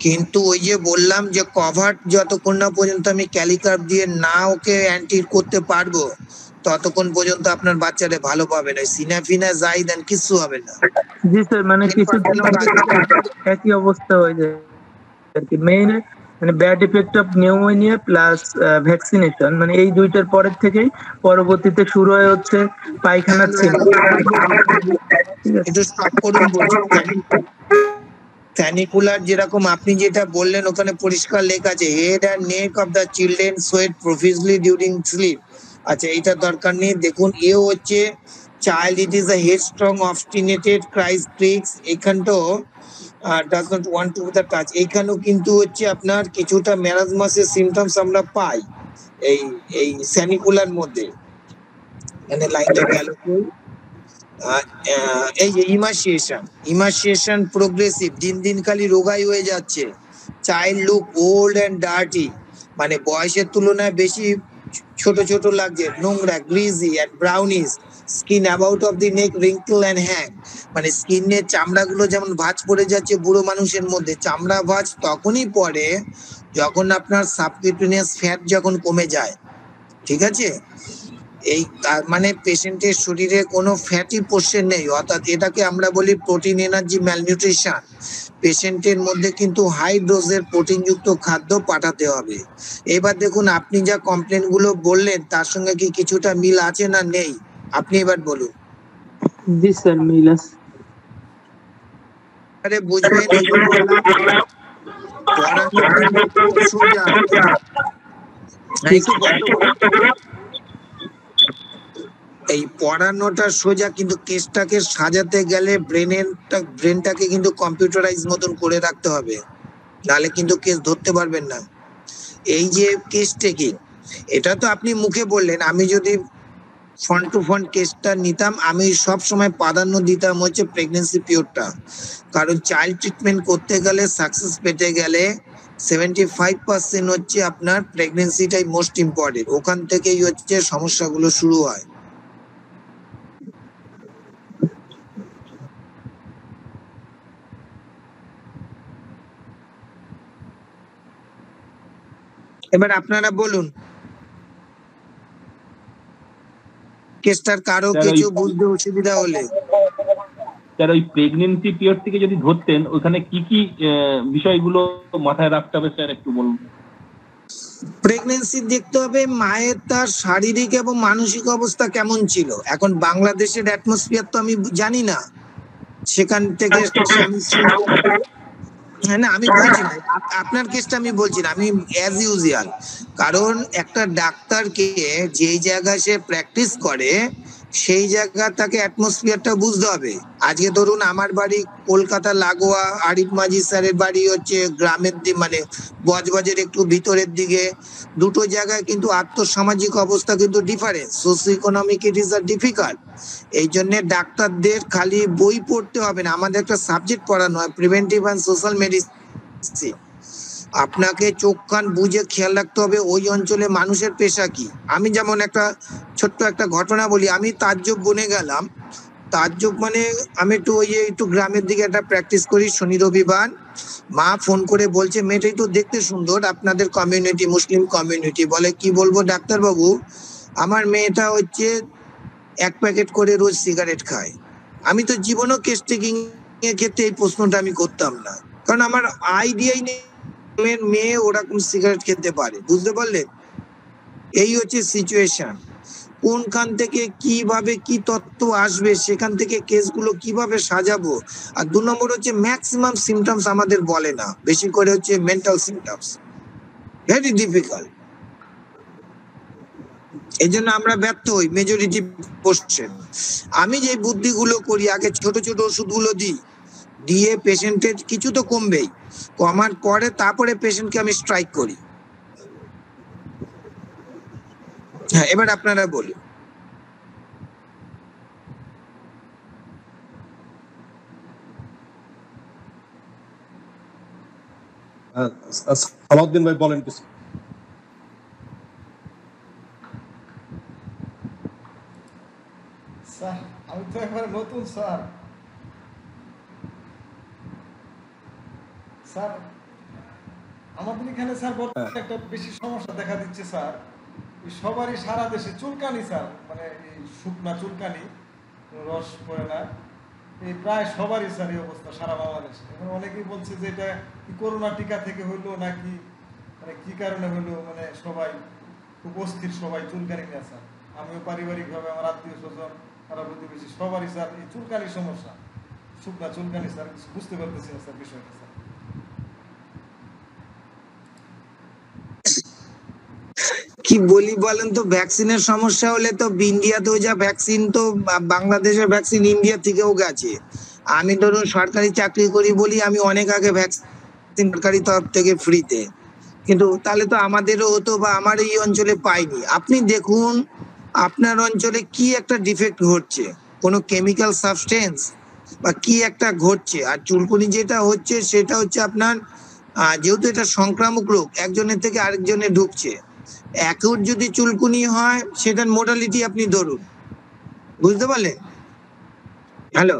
কিন্তু ওই যে বললাম যে কভার যতক্ষণ না পর্যন্ত আমি ক্যালিকার্ব দিয়ে না ওকে অ্যান্টি করতে পারবো, ততক্ষণ পর্যন্ত আপনার বাচ্চারে ভালো পাবে না। সিনাফিনা যাই দেন কিছু হবে না। জি স্যার, মানে কিছু একই অবস্থা হয়ে যায় আর কি। মেইন মানে bad effect of pneumonia plus vaccination, মানে এই দুইটার পরের থেকেই পরবর্তীতে শুরু হয় হচ্ছে পায়খানার একটু স্টপ করুন বলছি। স্যানিকুলার যেরকম আপনি যেটা বললেন, ওখানে পরিষ্কার লেখা আছে head and neck of the children sweat profusely during sleep, আচ্ছা, এটা দরকার নেই। দেখুন, এ হচ্ছে child, it is a headstrong obstinated cries tricks. এখানটাও does not want to the touch, এইখানেও কিন্তু হচ্ছে আপনার কিছুটা ম্যারাজমাসের সিমটমস আমরা পাই এই এই স্যানিকুলার মধ্যে। মানে লাইনটা গেল কই? এই যে ইমাশিয়েশন প্রোগ্রেসিভ, দিন দিন খালি রোগাই হয়ে যাচ্ছে। Child look old and dirty, মানে বয়সের তুলনায় বেশি ছোট ছোট লাগছে, নোংরা, greasy and brownish. Skin about of the neck wrinkle and hang, মানে স্কিনের চামড়াগুলো যেমন ভাঁজ পড়ে যাচ্ছে বুড়ো মানুষের মধ্যে। চামড়া ভাঁজ তখনই পড়ে যখন আপনার সাবকিউটেনিয়াস ফ্যাট যখন কমে যায়, ঠিক আছে? এই তার মানে পেশেন্টের শরীরে কোনো ফ্যাটি পোর্শন নেই, অর্থাৎ এটাকে আমরা বলি প্রোটিন এনার্জি ম্যালনিউট্রিশন। পেশেন্টের মধ্যে কিন্তু হাই ডোজের প্রোটিনযুক্ত খাদ্য পাঠাতে হবে। এবার দেখুন, আপনি যা কমপ্লেন গুলো বললেন তার সঙ্গে কি কিছুটা মিল আছে না নেই? আপনি এবার বলুন। জি স্যার, মিল আছে। আরে বুঝবেন, ওই যে বললাম পড়ানো কিন্তু সোজা। একটু বন্ধ করুন। এই পড়ানোটা সোজা, কিন্তু কেসটাকে সাজাতে গেলে ব্রেনটাকে কিন্তু কম্পিউটারাইজ মতন করে রাখতে হবে, নাহলে কিন্তু কেস ধরতে পারবেন না। এই যে কেস টেকিং, এটা তো আপনি মুখে বললেন, আমি যদি ফ্রন্ট টু ফ্রন্ট কেসটা নিতাম, আমি সব সময় প্রাধান্য দিতাম হচ্ছে প্রেগনেন্সি পিরিয়ডটা। কারণ চাইল্ড ট্রিটমেন্ট করতে গেলে, সাকসেস পেতে গেলে 75% হচ্ছে আপনার প্রেগনেন্সিটাই মোস্ট ইম্পর্টেন্ট। ওখান থেকেই হচ্ছে সমস্যাগুলো শুরু হয়। এবার আপনারা বলুন, কেসটার কারো কিছু বুঝতে অসুবিধা হলে। স্যার, ওই প্রেগনেন্সি পিরিয়ড থেকে যদি ধরতেন, ওখানে কি কি বিষয়গুলো মাথায় রাখতে হবে স্যার, একটু বলুন। প্রেগনেন্সি দেখতে হবে মায়ের তার শারীরিক এবং মানসিক অবস্থা কেমন ছিল। এখন বাংলাদেশের অ্যাটমসফিয়ার তো আমি জানি না, সেখান থেকে না আমি বলছি না, আপনার কেসটা আমি বলছি না, আমি অ্যাজ ইউজুয়াল। কারণ একটা ডাক্তারকে যেই জায়গায় সে প্র্যাকটিস করে সেই জায়গা তাকে অ্যাটমসফিয়ারটা বুঝতে হবে। আজকে ধরুন আমার বাড়ি কলকাতা লাগোয়া, আরিফ মাজিদ স্যারের বাড়ি হচ্ছে গ্রামের দিকে, মানে বজবজের একটু ভিতরের দিকে। দুটো জায়গায় কিন্তু আর্থসামাজিক অবস্থা কিন্তু difference, socio economic it is a difficult. এই জন্য ডাক্তারদের খালি বই পড়তে হবে না, আমাদের একটা সাবজেক্ট পড়ানো হয়, প্রিভেন্টিভ অ্যান্ড সোশ্যাল মেডিসিন। আপনাকে চোখ কান বুঝে খেয়াল রাখতে হবে ওই অঞ্চলে মানুষের পেশা কি। আমি যেমন একটা ছোট্ট একটা ঘটনা বলি, আমি তাজ্জব বনে গেলাম। তাজ্জব মানে আমি একটু ওই যে একটু গ্রামের দিকে একটা প্র্যাকটিস করি শনি রবিবার। মা ফোন করে বলছে মেয়েটাই তো দেখতে সুন্দর, আপনাদের কমিউনিটি মুসলিম কমিউনিটি। বলে কি বলবো ডাক্তারবাবু, আমার মেয়েটা হচ্ছে 1 প্যাকেট করে রোজ সিগারেট খায়। আমি তো জীবনও কেস টেকিং এর ক্ষেত্রে এই প্রশ্নটা আমি করতাম না, কারণ আমার আইডিয়াই নেই মেয়ে ওরকম সিগারেট খেতে পারে। বুঝতে পারলেন? এই হচ্ছে সিচুয়েশন। কোনখান থেকে কিভাবে কি তথ্য আসবে, সেখান থেকে কেসগুলো কিভাবে সাজাবো। আর 2 নম্বর হচ্ছে ম্যাক্সিমাম সিমটমস আমাদের বলে না, বেশি করে হচ্ছে মেন্টাল সিমটমস, ভেরি ডিফিকাল্ট। এই জন্য আমরা ব্যর্থ হই মেজরিটি পোর্শন। আমি যে বুদ্ধিগুলো করি, আগে ছোট ছোট ওষুধগুলো দিই, দিয়ে পেশেন্টের কিছু তো কমবেই, কমার পরে তারপরে পেশেন্টকে আমি স্ট্রাইক করি। হ্যাঁ, এবার আপনারা বলুন। সালাউদ্দিন ভাই বলেন কিছু। স্যার আমি তো একবার নতুন স্যার। স্যার আমাদের এখানে স্যার বর্তমানে একটা বেশি সমস্যা দেখা দিচ্ছে স্যার, সবারই সারা দেশে চুলকানি স্যার, মানে এই শুকনা চুলকানি, রস পড়ে না, এই প্রায় সবারই স্যার এই অবস্থা সারা বাংলাদেশে। এখন অনেকেই বলছে যে এটা কি করোনা টিকা থেকে হইলো নাকি, মানে কি কারণে হইলো, মানে সবাই খুব অস্থির, সবাই চুলকানি নিয়ে স্যার। আমিও পারিবারিকভাবে আমার আত্মীয় স্বজন, পাড়া প্রতিবেশী সবারই স্যার এই চুলকানির সমস্যা, শুকনা চুলকানি স্যার, বুঝতে পারতেছি না স্যার বিষয়টা স্যার। কি বলি বলেন তো, ভ্যাকসিনের সমস্যা হলে তো ইন্ডিয়াতেও যা ভ্যাকসিন, তো বাংলাদেশের ভ্যাকসিন ইন্ডিয়া থেকেও গেছে। আমি ধরুন সরকারি চাকরি করি বলি আমি অনেক আগে ভ্যাকসিন সরকারি তরফ থেকে ফ্রিতে, কিন্তু তাহলে তো আমাদেরও হতো, বা আমার এই অঞ্চলে পাইনি। আপনি দেখুন আপনার অঞ্চলে কি একটা ডিফেক্ট ঘটছে, কোনো কেমিক্যাল সাবস্টেন্স বা কি একটা ঘটছে। আর চুলকুনি যেটা হচ্ছে সেটা হচ্ছে আপনার যেহেতু এটা সংক্রামক রোগ, একজনের থেকে আরেকজনে ঢুকছে। অ্যাকুট যদি চুলকুনি হয় সেটার মোডালিটি আপনি ধরুন, বুঝতে পারলেন? হ্যালো,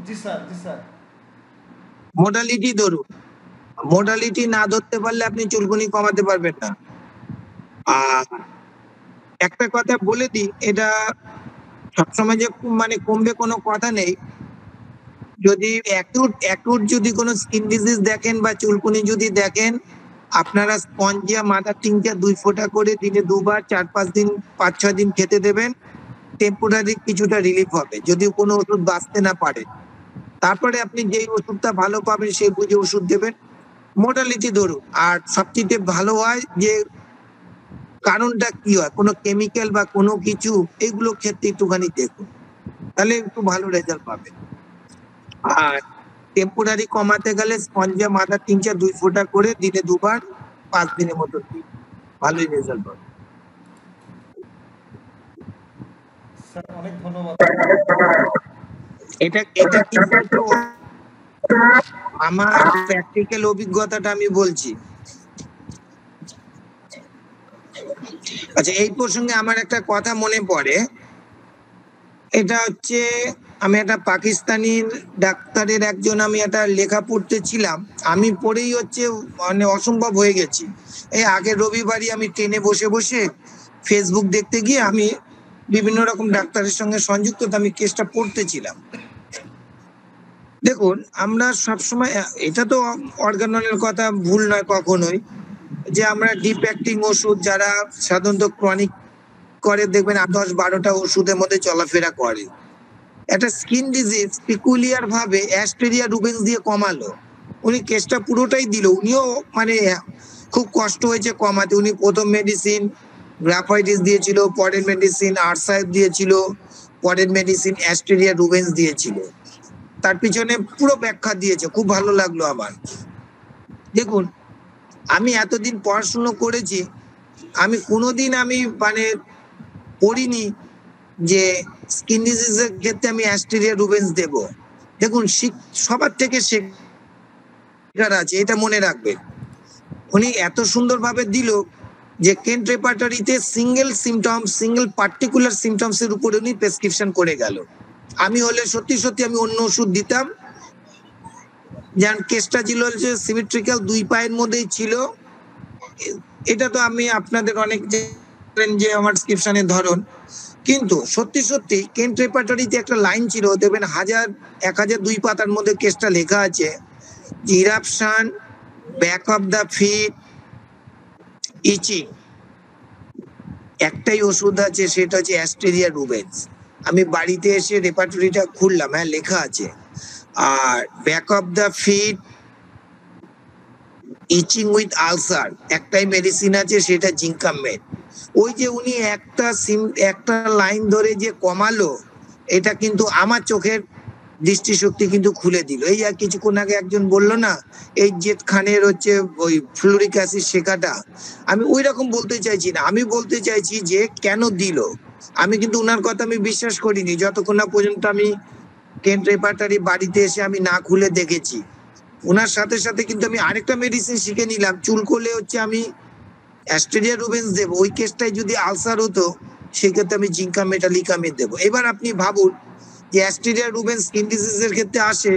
জি স্যার, জি স্যার। মোডালিটি ধরুন, মোডালিটি না ধরতে পারলে আপনি চুলকুনি কমাতে পারবেন না। আর একটা কথা বলে দিই, এটা সবসময় যে মানে কমবে কোনো কথা নেই। যদি অ্যাকুট যদি কোনো স্কিন ডিজিজ দেখেন বা চুলকুনি যদি দেখেন, আপনারা স্পঞ্জিয়া মাদার টিংচার 2 ফোঁটা করে দিনে 2 বার 4-5 দিন 5-6 দিন খেতে দেবেন। টেম্পোরারি কিছুটা রিলিফ হবে যদি কোনো ওষুধ বাঁচতে না পারে। তারপরে আপনি যেই ওষুধটা ভালো পাবেন সেই বুঝে ওষুধ দেবেন। মোডালিটি ধরুন। আর সবচেয়ে ভালো হয় যে কারণটা কি হয়, কোনো কেমিক্যাল বা কোনো কিছু, এগুলো ক্ষেত্রে একটুখানি দেখুন, তাহলে একটু ভালো রেজাল্ট পাবেন। আর টেম্পোরারি কমাতে গেলে স্পঞ্জে মাদার টিংচার 2 ফোঁটা করে দিনে 2 বার 5 দিনের মতো দিন, ভালোই রেজাল্ট পাবেন। স্যার অনেক ধন্যবাদ। এটা কিন্তু আমার প্র্যাকটিক্যাল অভিজ্ঞতাটা আমি বলছি। আচ্ছা, এই প্রসঙ্গে আমার একটা কথা মনে পড়ে। এটা হচ্ছে আমি একটা পাকিস্তানি ডাক্তারের একজন আমি একটা লেখা পড়তেছিলাম, আমি পড়েই হচ্ছে মানে অসম্ভব হয়ে গেছি। এই আগের রবিবারই আমি ট্রেনে বসে বসে ফেসবুক দেখতে গিয়ে আমি বিভিন্ন রকম ডাক্তারের সঙ্গে সংযুক্ত, আমি কেসটা পড়তেছিলাম। দেখুন আমরা সবসময়, এটা তো অর্গানলের কথা ভুল নয় কখনোই, যে আমরা ডিপ অ্যাক্টিং ওষুধ যারা সাধারণত ক্রনিক করে দেখবেন 10-12টা ওষুধের মধ্যে চলাফেরা করে। একটা স্কিন ডিজিজ পিকুলিয়ার ভাবে অ্যাস্টেরিয়া রুবেন্স দিয়ে কমালো, উনি কেসটা পুরোটাই দিল, উনিও মানে খুব কষ্ট হয়েছে কমাতে। উনি প্রথম মেডিসিন গ্রাফাইটিস দিয়েছিল, পরের মেডিসিন আরসাইড দিয়েছিল, পরের মেডিসিন অ্যাস্টেরিয়া রুবেন্স দিয়েছিল, তার পিছনে পুরো ব্যাখ্যা দিয়েছে, খুব ভালো লাগলো আমার। দেখুন আমি এতদিন পড়াশুনো করেছি, আমি কোনোদিন আমি মানে পড়িনি যে স্কিন ডিজিজের ক্ষেত্রে আমি অ্যাস্টেরিয়া রুবেন্স দেব। দেখুন সবার থেকে শেখার আছে, এটা মনে রাখবেন। উনি এত সুন্দরভাবে দিল যে কেন্ট রেপার্টরিতে সিঙ্গেল পার্টিকুলার সিমটমসের উপরে উনি প্রেসক্রিপশন করে গেল। আমি হলে সত্যি সত্যি আমি অন্য ওষুধ দিতাম। যেমন কেসটা ছিল যে সিমেট্রিক্যাল 2 পায়ের মধ্যেই ছিল। এটা তো আমি আপনাদের অনেক জানেন যে আমার প্রেসক্রিপশনের ধরন, কিন্তু সত্যি সত্যি কেন্ট রেপার্টরিতে একটা লাইন ছিল, দেখবেন 1002 পাতার মধ্যে কেসটা লেখা আছে, eruption, back of the feet, itching, একটাই ওষুধ আছে, সেটা হচ্ছে অ্যাস্টেরিয়া রুবেন্স। আমি বাড়িতে এসে রেপার্টরিটা খুললাম, হ্যাঁ লেখা আছে। আর back of the feet, itching with ulcer, একটাই মেডিসিন আছে, সেটা জিঙ্কামেট। ওই যে উনি একটা লাইন ধরে যে কমালো, এটা কিন্তু আমার চোখের দৃষ্টিশক্তি কিন্তু খুলে দিল। এই আর কিছুক্ষণ আগে একজন বললো না এই জেদ খানের হচ্ছে ওই ফ্লুরিক অ্যাসিড শেখাটা, আমি ওই রকম বলতে চাইছি না, আমি বলতে চাইছি যে কেন দিল। আমি কিন্তু উনার কথা আমি বিশ্বাস করিনি যতক্ষণ না পর্যন্ত আমি কেন্ট রেপার্টরি বাড়িতে এসে আমি না খুলে দেখেছি। ওনার সাথে সাথে কিন্তু আমি আরেকটা মেডিসিন শিখে নিলাম, চুল করলে হচ্ছে আমি অ্যাস্টেরিয়া রুবেন্স দেবো, ওই কেসটাই যদি আলসার হতো সেক্ষেত্রে আমি জিঙ্কামেট লিকামেট দেবো। এবার আপনি ভাবুন যে অ্যাস্টেরিয়া রুবেন্স স্কিন ডিজিজের ক্ষেত্রে আসে,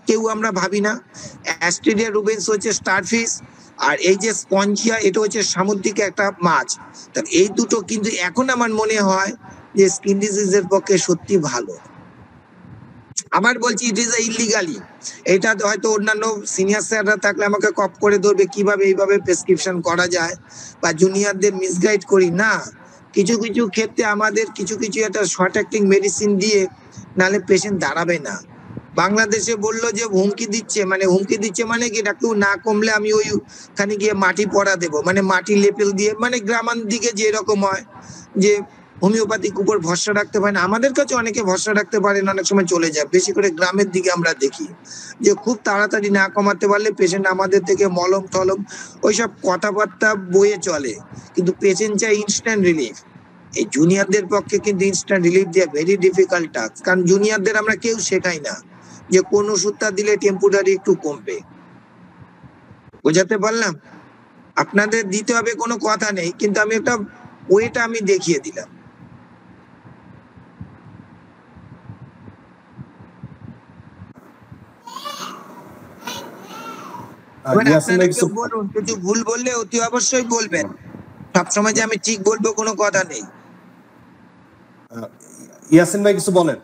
কেউ আমরা ভাবি না। অ্যাস্টেরিয়া রুবেন্স হচ্ছে স্টারফিশ, আর এই যে স্পঞ্জিয়া এটা হচ্ছে সামুদ্রিক একটা মাছ। তা এই দুটো কিন্তু এখন আমার মনে হয় যে স্কিন ডিজিজের পক্ষে সত্যি ভালো। আবার বলছি ইট ইজ ইলিগালি, এটা হয়তো অন্যান্য সিনিয়র স্যাররা থাকলে আমাকে কপ করে ধরবে কিভাবে এইভাবে প্রেসক্রিপশন করা যায় বা জুনিয়রদের মিসগাইড করি না। কিছু কিছু ক্ষেত্রে আমাদের কিছু একটা শর্ট অ্যাক্টিং মেডিসিন দিয়ে নালে পেশেন্ট দাঁড়াবে না, বাংলাদেশে বললো যে হুমকি দিচ্ছে, মানে কি ডাক্তার না কমলে আমি ওইখানে গিয়ে মাটি পড়া দেবো, মানে মাটি লেপেল দিয়ে, মানে গ্রামার দিকে যে এরকম হয় যে হোমিওপ্যাথিক উপর ভরসা রাখতে পারে না। আমাদের কাছে অনেকে ভরসা রাখতে পারেন, অনেক সময় চলে যায়। বেশি করে গ্রামের দিকে আমরা দেখি যে খুব তাড়াতাড়ি না কমাতে পারলে পেশেন্ট আমাদের থেকে মলম টলম ওইসব কথাবার্তা বয়ে চলে, কিন্তু পেশেন্ট চাই ইনস্ট্যান্ট রিলিফ। এই জুনিয়রদের পক্ষে কিন্তু ইনস্ট্যান্ট রিলিফ দেওয়া ভেরি ডিফিকাল্ট টাস্ক, কারণ জুনিয়রদের আমরা কেউ শেখাই না যে কোন ওষুধটা দিলে টেম্পোরারি একটু কমবে। বোঝাতে পারলাম? আপনাদের দিতে হবে কোনো কথা নেই, কিন্তু আমি একটা ওয়েটা আমি দেখিয়ে দিলাম। আপনারা কেউ বলুন, কিছু ভুল বললে অতি অবশ্যই বলবেন, সবসময় যে আমি ঠিক বলবো কোনো কথা নেই। ইয়াসিন ভাই কিছু বলেন।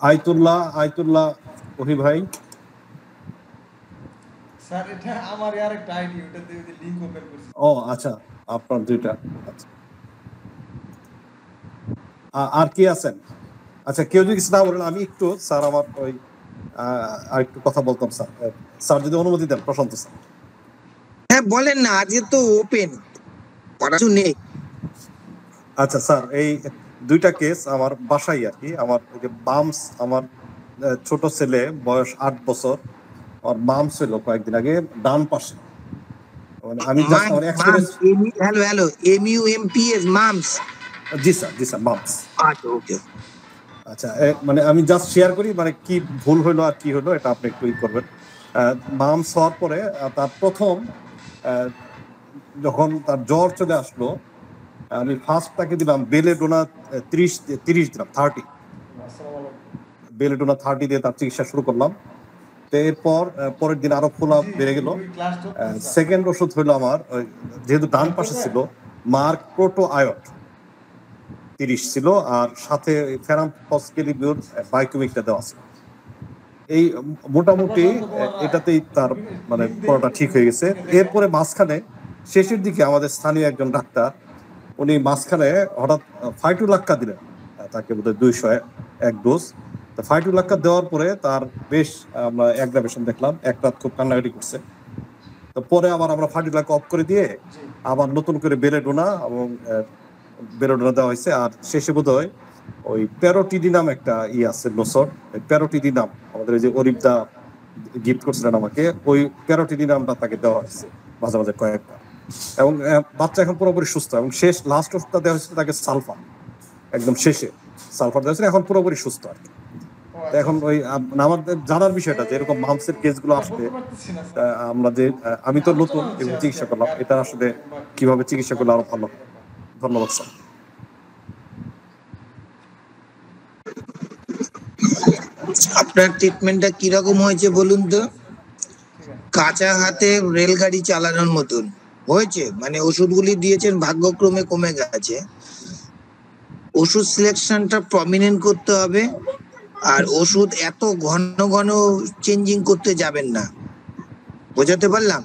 আয়তুল্লাহ ওহি ভাই। স্যার এটা আমার আরেকটা আইডি, ওটাতে লিংক ওপেন করছি। ও আচ্ছা, আপনার দুইটা। আচ্ছা, আর কি আছেন? আচ্ছা, কেউ যদি কিছু না বলেন আমি একটু স্যার আমার ওই আর একটু কথা বলতাম স্যার। স্যার যদি অনুমতি দেন। প্রশান্ত স্যার। হ্যাঁ বলেন না, আজকে তো ওপেন, কিছু নেই। আচ্ছা স্যার, এই দুইটা কেস আমার বাসায় আর কি। আমার যে বামস, আমার ছোট ছেলে বয়স 8 বছর, আর মামস হলো কয়েকদিন আগে ডান পাশে। মানে আমি জাস্ট আমার এক্সপেরিয়েন্স। Hello MUMPS mum's. জি স্যার মামস। আচ্ছা ওকে। আচ্ছা, মানে আমি জাস্ট শেয়ার করি মানে কি ভুল হলো আর কি হলো, এটা আপনি একটু করবেন। মামস হওয়ার পরে তার প্রথম যখন তার জ্বর চলে আসলো, আমি ফার্স্ট তাকে দিলাম বেলেডোনা 30 দিলাম 30 বেলেডোনা 30 দিয়ে তার চিকিৎসা শুরু করলাম। তো এরপর পরের দিন আরো ফোলা বেড়ে গেল। সেকেন্ড ওষুধ হলো আমার, যেহেতু ডান পাশে ছিল, মার্ক প্রোটো আয়ট 30 ছিল, আর সাথে ফেরামফসকেলিবিউর বাইকুমিকটা দেওয়া ছিল। এই মোটামুটি এটাতেই তার মানে পুরোটা ঠিক হয়ে গেছে। এরপরে মাঝখানে শেষের দিকে আমাদের স্থানীয় একজন ডাক্তার, উনি মাঝখানে হঠাৎ ফাইটুলাক্কা দিলেন তাকে, বোধহয় 201 ডোজ। তো ফাইটুলাক্কা দেওয়ার পরে তার বেশ আমরা অ্যাগ্রাভেশন দেখলাম, এক রাত খুব কান্নাকাটি করছে। তো পরে আবার আমরা ফাইটুলাক্কা অফ করে দিয়ে আবার নতুন করে বেলেডোনা এবং বেলেডোনা দেওয়া হয়েছে। আর শেষে বোধহয় ওই প্যারোটিডিনাম একটা আছে লোসর, প্যারোটিডিনাম আমাদের যে অরিবদা গিফট করছিলেন আমাকে, ওই প্যারোটিডিনামটা তাকে দেওয়া হয়েছে মাঝে মাঝে কয়েকবার। এবং বাচ্চা এখন পুরোপুরি সুস্থ। এবং শেষ লাস্ট ওষুধটা দেওয়া হয়েছে তাকে সালফার, একদম শেষে সালফার দেওয়া হয়েছে, এখন পুরোপুরি সুস্থ আর কি। এখন ওই আমাদের জানার বিষয়টা যে এরকম মামসের কেসগুলো আসবে, আমরা যে আমি তো নতুন চিকিৎসা করলাম, এটা আসলে কিভাবে চিকিৎসা করলে আরো ভালো। ধন্যবাদ স্যার। আপনার ট্রিটমেন্টটা কিরকম হয়েছে বলুন তো? কাঁচা হাতে রেলগাড়ি চালানোর মতন হয়েছে, মানে ওষুধগুলি দিয়েছেন ভাগ্যক্রমে কমে গেছে। ওষুধ সিলেকশনটা প্রমিনেন্ট করতে হবে, আর ওষুধ এত ঘন ঘন চেঞ্জিং করতে যাবেন না। বোঝাতে পারলাম?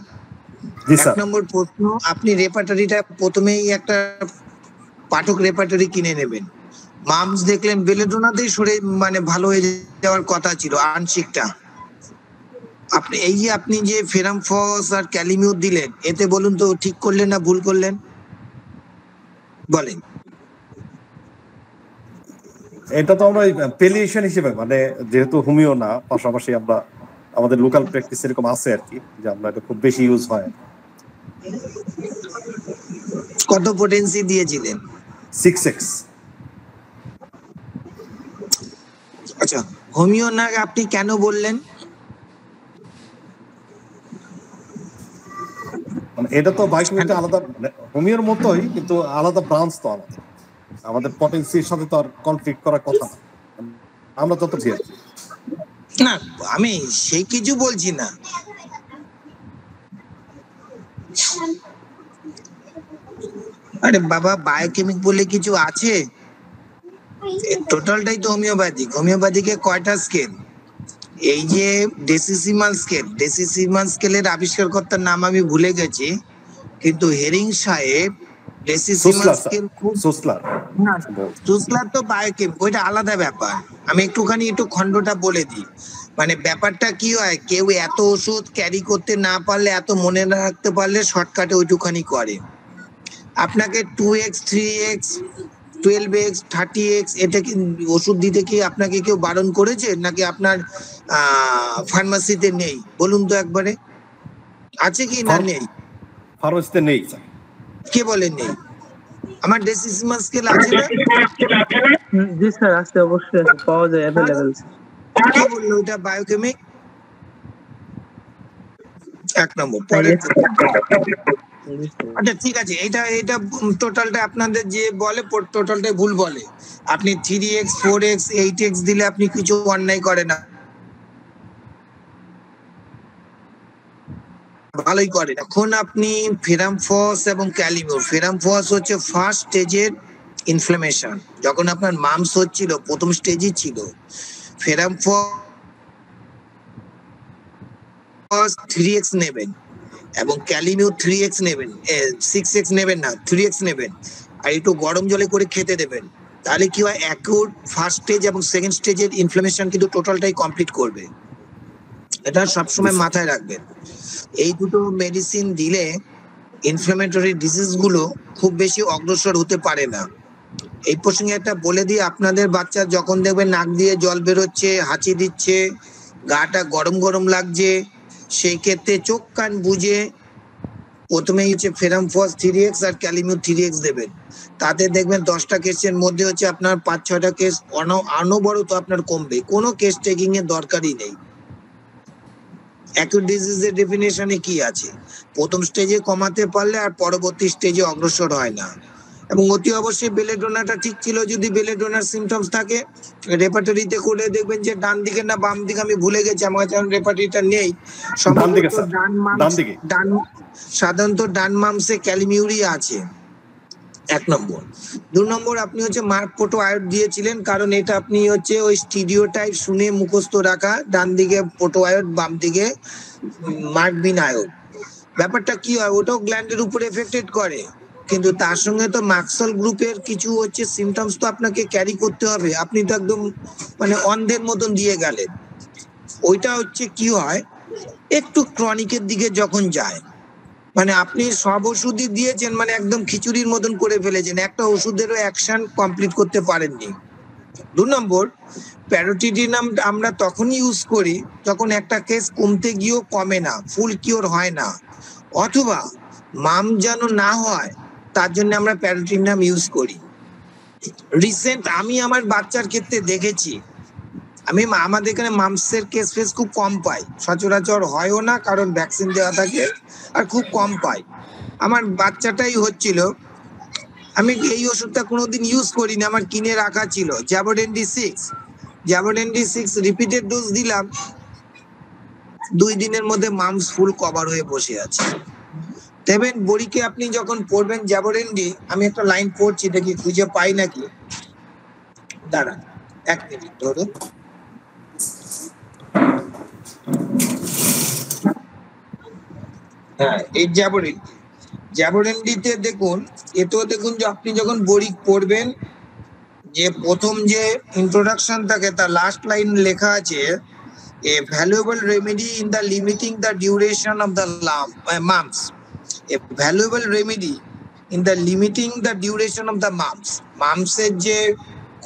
এক নম্বর প্রশ্ন, আপনি রেপার্টারিটা প্রথমেই একটা পাঠক রেপার্টারি কিনে নেবেন। মামস দেখলেন বেলেডোনাতেই সরে মানে ভালো হয়ে যাওয়ার কথা ছিল আংশিকটা। আপনি এই যে আপনি যে ফেরামফস আর ক্যালিমিউর দিলেন, এতে বলুন তো ঠিক করলেন না ভুল করলেন? বলেন। এটা তো আমরা পেলিয়েশন হিসেবে, মানে যেহেতু হোমিও না, পাশাপাশি আমরা আমাদের লোকাল প্র্যাকটিস এরকম আছে আর কি, যে আমরা এটা খুব বেশি ইউজ হয়। কত পোটেন্সি দিয়েছিলেন? 6x। আচ্ছা, হোমিও না আপনি কেন বললেন? মানে এটা তো বাইকুমিকটা আলাদা, হোমিওর মতোই কিন্তু আলাদা ব্রাঞ্চ তো আমাদের। আমাদের পটেন্সির সাথে তো আর কনফ্লিক্ট করার কথা না, আমরা তত ঠিক আছি। না আমি সেই কিছু বলছি না, আরে বাবা বায়োকেমিক বলে কিছু আছে? টোটালটাই তো হোমিওপ্যাথিক। হোমিওপ্যাথিকে কয়টা স্কেল? এই যে ডেসিসিমাল স্কেলের আবিষ্কারকর্তার নাম আমি ভুলে গেছি, কিন্তু হেরিং সাহেব সুসলা ডেসিসিমাসকে খুব সুসলা না সুসলার তো বায়োকেম ওইটা আলাদা ব্যাপার। আমি একটু খণ্ডটা বলে দিই। মানে ব্যাপারটা কি হয়, কেউ এত ওষুধ ক্যারি করতে না পারলে, এত মনে না রাখতে পারলে শর্টকাটে ওইটুখানি করে। আপনাকে 2x 3x 12x 30x এটা কি ওষুধ দিতে কি আপনাকে কেউ বারণ করেছে, নাকি আপনার ফার্মাসিতে নেই বলুন তো একবারে, আছে কি না নেই? ফার্মাসিতে নেই স্যার। কে বলেন নেই? আমার ডেসিসিমাস স্কেল আছে না? জি স্যার আছে, অবশ্যই আছে, পাওয়া যায়, অ্যাভেলেবেল। কে বললো ওটা বায়োকেমিক? 1 নম্বর। পরে আচ্ছা ঠিক আছে, এটা টোটালটা আপনাদের যে বলে টোটালটাই ভুল বলে। আপনি 3x 4x 8x দিলে আপনি কিছু অন্যায় করে না, ভালোই করে। এখন আপনি ফেরামফস এবং ক্যালিমিউর, ফেরামফস হচ্ছে ফার্স্ট স্টেজের ইনফ্লামেশন, যখন আপনার মামস হচ্ছিল প্রথম স্টেজই ছিল। ফেরামফস 3x নেবেন এবং ক্যালিমিউর 3x নেবেন, 6x নেবেন না, 3x নেবেন, আর একটু গরম জলে করে খেতে দেবেন। তাহলে কি হয়, অ্যাকিউট ফার্স্ট স্টেজ এবং সেকেন্ড স্টেজের ইনফ্লামেশন কিন্তু টোটালটাই কমপ্লিট করবে। এটা সবসময় মাথায় রাখবেন। এই দুটো মেডিসিন দিলে ইনফ্লামেটরি ডিজিজ গুলো খুব বেশি অগ্রসর হতে পারে না। এই প্রসঙ্গে একটা বলে দিই, আপনাদের বাচ্চা যখন দেখবেন নাক দিয়ে জল বেরোচ্ছে, হাঁচি দিচ্ছে, গাটা গরম গরম লাগছে, সেই ক্ষেত্রে চোখ কান বুঝে প্রথমেই হচ্ছে ফেরামফস 3x আর ক্যালিমিউর 3x দেবেন। তাতে দেখবেন 10টা কেসের মধ্যে হচ্ছে আপনার 5-6টা কেস অনবরত আপনার কমবে, কোনো কেস টেকিং এর দরকারই নেই। অ্যাকিউট ডিজিজের ডেফিনেশনে কি আছে, প্রথম স্টেজে কমাতে পারলে আর পরবর্তী স্টেজে অগ্রসর হয় না। এবং অতি অবশ্যই বেলেডোনাটা ঠিক ছিল, যদি বেলেডোনার সিমটমস থাকে রেপার্টরিতে করে দেখবেন যে ডান দিকে না বাম দিকে, আমি ভুলে গেছি, আমার কাছে রেপার্টরিটা নেই, সম্ভবত সাধারণত ডান মামসে ক্যালিমিউরিয়া আছে। 1 নম্বর। 2 নম্বর, আপনি হচ্ছে মার্ক পোটো আয়োড দিয়েছিলেন, কারণ এটা আপনি হচ্ছে ওই স্টিরিওটাইপ শুনে মুখস্থ রাখা, ডান দিকে পোটো আয়োড, বাম দিকে মার্ক বিন আয়োড। ব্যাপারটা কি হয়, ওটাও গ্ল্যান্ডের উপরে এফেক্টেড করে, কিন্তু তার সঙ্গে তো মাক্সল গ্রুপের কিছু হচ্ছে সিমটমস তো আপনাকে ক্যারি করতে হবে। আপনি তো একদম মানে অন্ধের মতন দিয়ে গেলেন। ওইটা হচ্ছে কি হয়, একটু ক্রনিকের দিকে যখন যায়, মানে আপনি সব ওষুধই দিয়েছেন, মানে একদম খিচুড়ির মতন করে ফেলেছেন, একটা ওষুধেরও অ্যাকশন কমপ্লিট করতে পারেননি। 2 নম্বর, প্যারোটিডিনাম আমরা তখনই ইউজ করি যখন একটা কেস কমতে গিয়েও কমে না, ফুল কিওর হয় না, অথবা মাম যেন না হয়, তার জন্য আমরা প্যারোটিডিনাম ইউজ করি। রিসেন্ট আমি আমার বাচ্চার ক্ষেত্রে দেখেছি, আমাদের এখানে মামসের কেস ফেস খুব কম পাই, সচরাচর হয়ও না, কারণ ভ্যাকসিন দেওয়া থাকে, আর খুব কম পাই। আমার বাচ্চাটাই হচ্ছিল, আমি এই ওষুধটা কোনোদিন ইউজ করিনি, আমার কিনে রাখা ছিল, জ্যাবোডেন্ডি 6 রিপিটেড ডোজ দিলাম, 2 দিনের মধ্যে মামস ফুল কভার হয়ে বসে আছে। দেখবেন বড়িকে আপনি যখন পড়বেন জ্যাবোডেন্ডি, আমি একটা লাইন পড়ছি, দেখি খুঁজে পাই নাকি, দাঁড়ান 1 মিনিট ধরুন। হ্যাঁ, এই জ্যাবোডেন্ডিতে দেখুন, এতেও দেখুন যে আপনি যখন বড়ি পড়বেন, যে প্রথম যে ইন্ট্রোডাকশন থাকে তার লাস্ট লাইন লেখা আছে, a valuable remedy in the limiting the duration of the mumps, a valuable remedy in the limiting the duration of the mumps. মামসের যে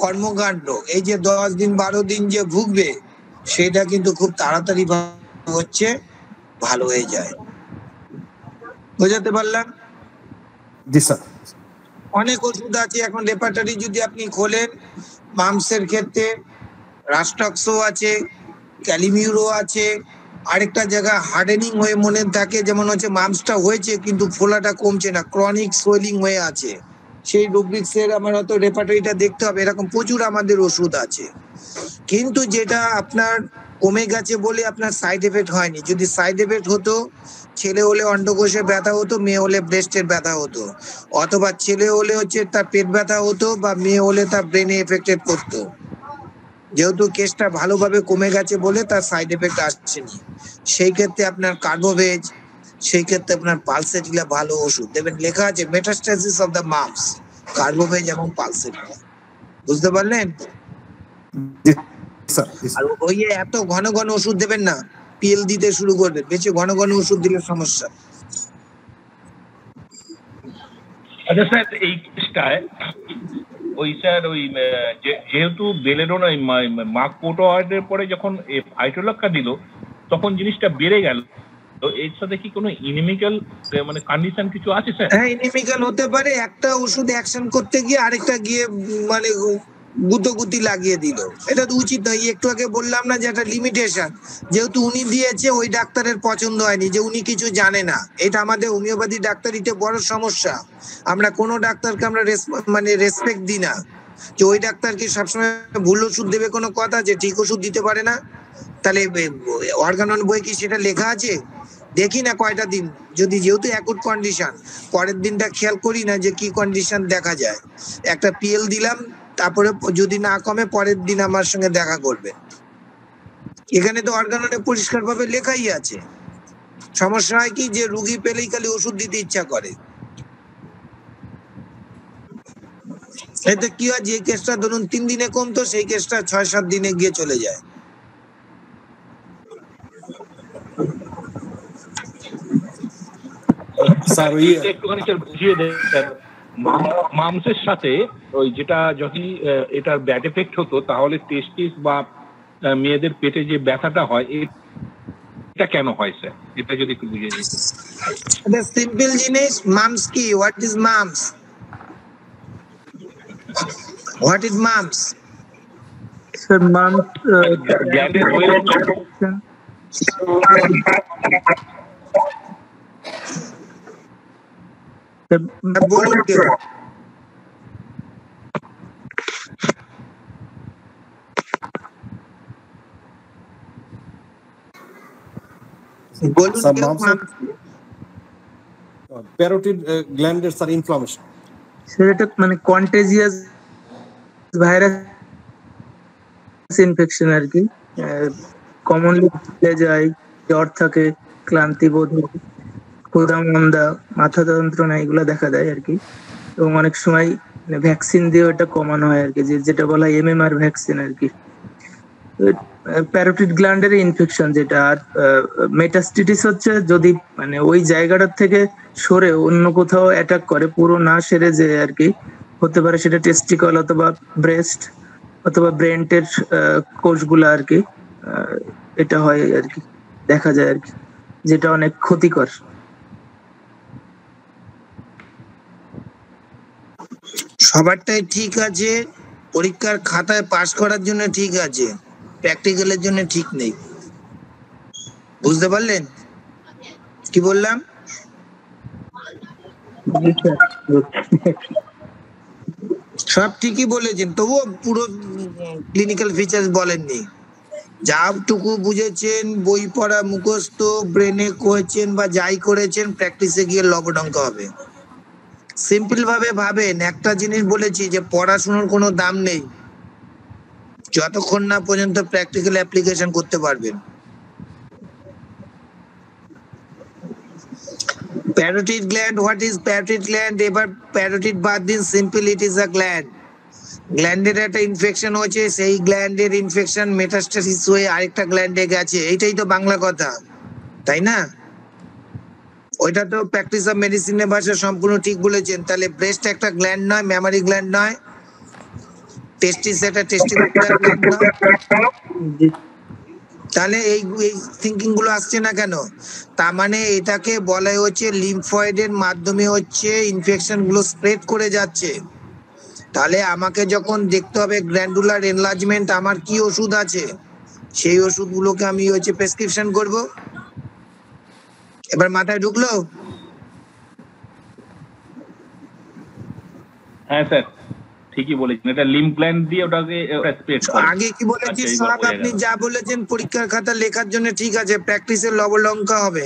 কর্মকাণ্ড, এই যে 10 দিন 12 দিন যে ভুগবে, সেটা কিন্তু খুব তাড়াতাড়ি হচ্ছে ভালো হয়ে যায়। বোঝাতে পারলাম? জি স্যার। অনেক ওষুধ আছে এখন রেপার্টরি যদি আপনি খোলেন, মামসের ক্ষেত্রে রাস্টক্সও আছে, ক্যালিমিউরও আছে, আরেকটা জায়গা হার্ডেনিং হয়ে মনে থাকে, যেমন হচ্ছে মামসটা হয়েছে কিন্তু ফোলাটা কমছে না, ক্রনিক সোয়েলিং হয়ে আছে, সেই রুব্রিক্সের আমার হয়তো রেপার্টরিটা দেখতে হবে, এরকম প্রচুর আমাদের ওষুধ আছে। কিন্তু যেটা আপনার কমে গেছে বলে আপনার সাইড এফেক্ট হয়নি, যদি সাইড এফেক্ট হতো, ছেলে হলে অন্ডকোষে ব্যথা হতো, মেয়ে হলে ব্রেস্টের ব্যথা হতো, অথবা ছেলে হলে হচ্ছে তার পেট ব্যথা হতো, বা মেয়ে হলে তার ব্রেনে এফেক্টেড করতো। যেহেতু কেসটা ভালোভাবে কমে গেছে বলে তার সাইড এফেক্ট আসছেনি, সেই ক্ষেত্রে আপনার কার্বোভেজ, সেই ক্ষেত্রে আপনার পালসেটিলা ভালো ওষুধ দেবেন, লেখা আছে metastasis of the mum's, Carbo veg এবং পালসেটিলা। বুঝতে পারলেন? জি স্যার, জি আর স্যার। ওই এত ঘন ঘন ওষুধ দেবেন না, পিএল দিতে শুরু করবেন, বেশি ঘন ঘন ওষুধ দিলে সমস্যা। আচ্ছা স্যার, এই কেসটায় ওই স্যার ওই যেহেতু বেলেডোনা মাকপোটোয়েডের পরে যখন ফাইটোলক্কা দিল তখন জিনিসটা বেড়ে গেল, তো এর সাথে কি কোনো ইনিমিক্যাল মানে কন্ডিশন কিছু আছে স্যার? হ্যাঁ, ইনিমিক্যাল হতে পারে, একটা ওষুধ অ্যাকশন করতে গিয়ে আরেকটা গিয়ে মানে গুতোগুতি লাগিয়ে দিল, এটা তো উচিত নয়। একটু আগে বললাম না যে একটা লিমিটেশন, যেহেতু উনি দিয়েছে ওই ডাক্তারের পছন্দ হয়নি, যে উনি কিছু জানে না, এটা আমাদের হোমিওপ্যাথি ডাক্তারিতে বড় সমস্যা। আমরা কোনো ডাক্তারকে আমরা মানে রেসপেক্ট দিই না, যে ওই ডাক্তার কি সবসময় ভুল ওষুধ দেবে, কোনো কথা যে ঠিক ওষুধ দিতে পারে না? তাহলে অর্গানন বই কি সেটা লেখা আছে? দেখি না কয়টা দিন, যদি যেহেতু অ্যাকুট কন্ডিশন, পরের দিনটা খেয়াল করি না যে কি কন্ডিশন দেখা যায়। একটা পিএল দিলাম, তারপরে যদি না কমে পরের দিন আমার সঙ্গে দেখা করবে। এখানে তো অর্গাননে পরিষ্কার ভাবে লেখাই আছে। সমস্যা হয় কি, যে রুগী পেলেই খালি ওষুধ দিতে ইচ্ছা করে। এতে কি হয়, যে কেসটা ধরুন 3 দিনে কমতো, সেই কেসটা 6-7 দিনে গিয়ে চলে যায়। স্যার ওই একটুখানি স্যার বুঝিয়ে দেন স্যার, মামসের সাথে ওই যেটা যদি এটার ব্যাড এফেক্ট হতো তাহলে টেস্টিস বা মেয়েদের পেটে যে ব্যথাটা হয় এটা কেন হয় স্যার, এটা যদি একটু বুঝিয়ে দিতেন। এটা সিম্পল জিনিস। মামস কি? What is mumps? What is mumps? Sir mumps গ্ল্যান্ডের বলুন কেউ। বলুন স্যার কেউ। মামসের প্যারোটিড গ্ল্যান্ডের স্যার ইনফ্লামেশন। স্যার এটা মানে কন্টেজিয়াস ভাইরাস ইনফেকশন আর কি। কমনলি যায়, জ্বর থাকে, ক্লান্তি বোধ, ক্ষুধা মন্দা, মাথা যন্ত্রণা, এগুলো দেখা দেয় আর কি। এবং অনেক সময় ভ্যাকসিন দিয়ে এটা কমানো হয় আর কি, যেটা বলা হয় এমএমআর ভ্যাকসিন আর কি। প্যারোটিড গ্ল্যান্ডের ইনফেকশন যেটা। আর মেটাস্টিটিস হচ্ছে যদি মানে ওই জায়গাটার থেকে সরে অন্য কোথাও অ্যাটাক করে, পুরো না সেরে যে আর কি, হতে পারে সেটা টেস্টিকল অথবা ব্রেস্ট অথবা ব্রেন্টের কোষগুলা আর কি। এটা হয় আর কি, দেখা যায় আর কি, যেটা অনেক ক্ষতিকর। সবারটাই ঠিক আছে, পরীক্ষার খাতায় পাস করার জন্য ঠিক আছে, প্র্যাকটিক্যালের জন্য ঠিক নেই। বুঝতে পারলেন কি বললাম? সব ঠিকই বলেছেন, তবুও পুরো ক্লিনিক্যাল ফিচার্স বলেননি। যাটুকু বুঝেছেন, বই পড়া মুখস্থ ব্রেনে করেছেন বা যাই করেছেন, প্র্যাকটিসে গিয়ে লবডঙ্ক হবে। সিম্পল ভাবে ভাবেন, একটা জিনিস বলেছি যে পড়াশোনার কোনো দাম নেই যতক্ষণ না পর্যন্ত প্র্যাকটিক্যাল অ্যাপ্লিকেশন করতে পারবেন। Parotid gland, what is parotid gland? এবার প্যারোটিড বাদ দিন, simple it is a gland. গ্ল্যান্ডের একটা ইনফেকশন হয়েছে, সেই গ্ল্যান্ডের ইনফেকশন মেটাস্টাসিস হয়ে আরেকটা গ্ল্যান্ডে গেছে, এইটাই তো বাংলা কথা, তাই না? ওইটা তো প্র্যাকটিস অফ মেডিসিনের ভাষা সম্পূর্ণ ঠিক বলেছেন। তাহলে ব্রেস্ট একটা গ্ল্যান্ড নয়, মেমারি গ্ল্যান্ড নয়, টেস্টিস একটা টেস্টিকুলার গ্ল্যান্ড নয়, তাহলে এই থিঙ্কিং গুলো আসছে না কেন? তার মানে এটাকে বলা হচ্ছে লিম্ফয়েডের মাধ্যমে হচ্ছে ইনফেকশন গুলো স্প্রেড করে যাচ্ছে। তাহলে আমাকে যখন দেখতে হবে গ্ল্যান্ডুলার এনলার্জমেন্ট, আমার কি ওষুধ আছে, সেই ওষুধগুলোকে আমি হচ্ছে প্রেসক্রিপশন করব। এবার মাথায় ঢুকলো? হ্যাঁ স্যার, ঠিকই বলেছেন, এটা লিম্ফ গ্ল্যান্ড দিয়ে ওটাকে স্প্রেড করে। আগে কি বলেছি আচ্ছা, সব এইবার আপনি বোঝা গেল। যা বলেছেন পরীক্ষার খাতা লেখার জন্য ঠিক আছে, প্র্যাকটিসে লবলঙ্কা হবে।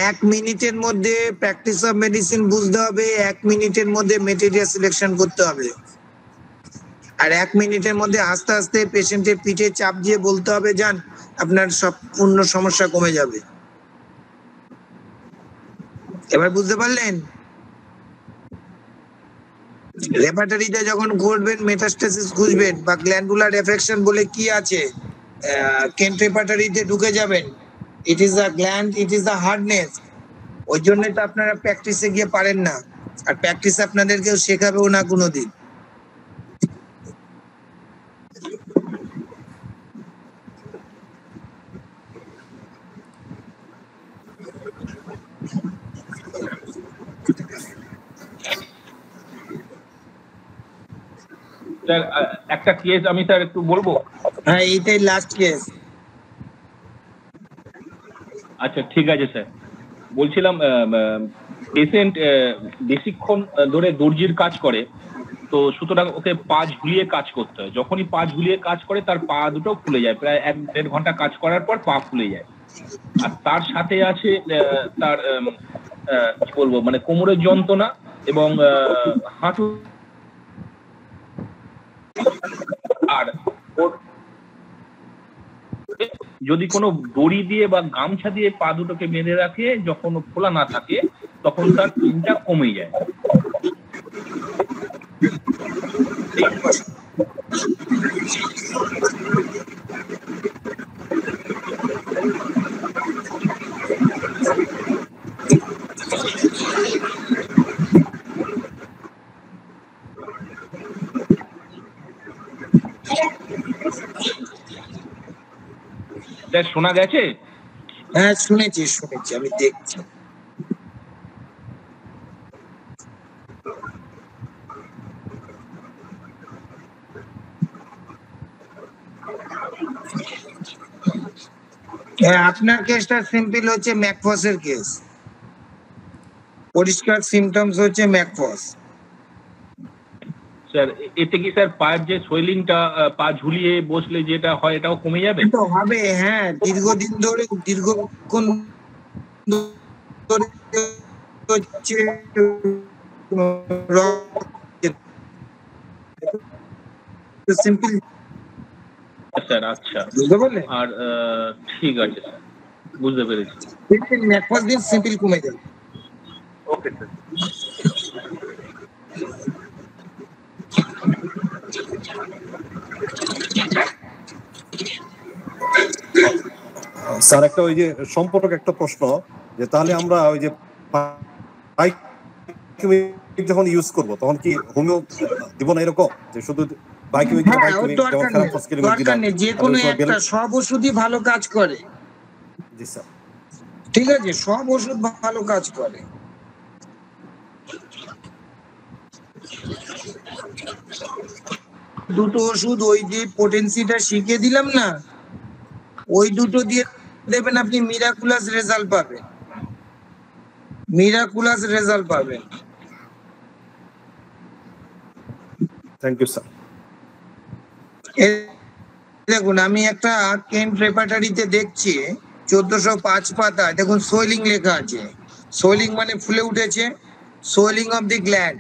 1 মিনিটের মধ্যে প্র্যাকটিস অফ মেডিসিন বুঝতে হবে, 1 মিনিটের মধ্যে মেটেরিয়াল সিলেকশন করতে হবে, আর 1 মিনিটের মধ্যে আস্তে আস্তে পেশেন্টের পিঠে চাপ দিয়ে বলতে হবে, যান আপনার সম্পূর্ণ সমস্যা কমে যাবে। এবার বুঝতে পারলেন? রেপার্টারিতে যখন করবেন মেটাস্টেসিস খুঁজবেন বা গ্ল্যান্ডুলার এফেকশন বলে কি আছে, কেন্ট রেপার্টারিতে ঢুকে যাবেন, ইট is a gland, it is a hardness. ওই জন্যই তো আপনারা প্র্যাকটিসে গিয়ে পারেন না, আর প্র্যাকটিস আপনাদের কেউ শেখাবেও না কোনোদিন। স্যার একটা কেস আমি স্যার একটু বলবো। হ্যাঁ, এইটাই লাস্ট কেস। আচ্ছা ঠিক আছে স্যার, বলছিলাম পেশেন্ট বেশিক্ষণ ধরে দর্জির কাজ করে, তো সুতরাং ওকে পা ঝুলিয়ে কাজ করতে হয়। যখনই পা ঝুলিয়ে কাজ করে তার পা দুটো ফুলে যায়, প্রায় 1-1.5 ঘন্টা কাজ করার পর পা ফুলে যায়। আর তার সাথে আছে তার কি বলবো মানে কোমরের যন্ত্রণা এবং হাঁটু, আর যদি কোনো দড়ি দিয়ে বা গামছা দিয়ে পা দুটোকে বেঁধে রাখে, যখন খোলা না থাকে তখন তার পেনটা কমে যায়। স্যার শোনা গেছে? হ্যাঁ শুনেছি, আমি দেখছি। হ্যাঁ, আপনার কেসটা সিম্পল হচ্ছে ম্যাকফসের কেস। পরিষ্কার সিমটমস হচ্ছে ম্যাকফস। স্যার এতে কি স্যার পায়ের যে সোয়েলিংটা পা ঝুলিয়ে বসলে যেটা হয় এটাও কমে যাবে? তো হবে, হ্যাঁ, দীর্ঘদিন ধরে দীর্ঘক্ষণ ধরে হচ্ছে সিম্পল। স্যার আচ্ছা, বুঝতে পারলেন? আর ঠিক আছে স্যার, বুঝতে পেরেছি। ম্যাকফস দিন সিম্পল কমে যাবে। Okay sir. স্যার একটা ওই যে সম্পর্ক একটা প্রশ্ন, যে তাহলে আমরা ওই যে যখন ইউজ করব তখন কি হোমিও দিব না, এরকম যে শুধু দরকার নেই, যে কোনো একটা, সব ওষুধই ভালো কাজ করে। জি স্যার, ঠিক আছে, সব ওষুধ ভালো কাজ করে। দুটো ওষুধ ওই যে পোটেন্সিটা শিখিয়ে দিলাম না, ওই দুটো দিয়ে দেবেন, আপনি মিরাকুলাস রেজাল্ট পাবেন, মিরাকুলাস রেজাল্ট পাবেন। Thank you sir. দেখুন, আমি একটা কেন্ট রেপার্টারিতে দেখছি 1405 পাতা, দেখুন সোয়েলিং লেখা আছে। সোয়েলিং মানে ফুলে উঠেছে, সোয়েলিং অফ দি গ্ল্যান্ড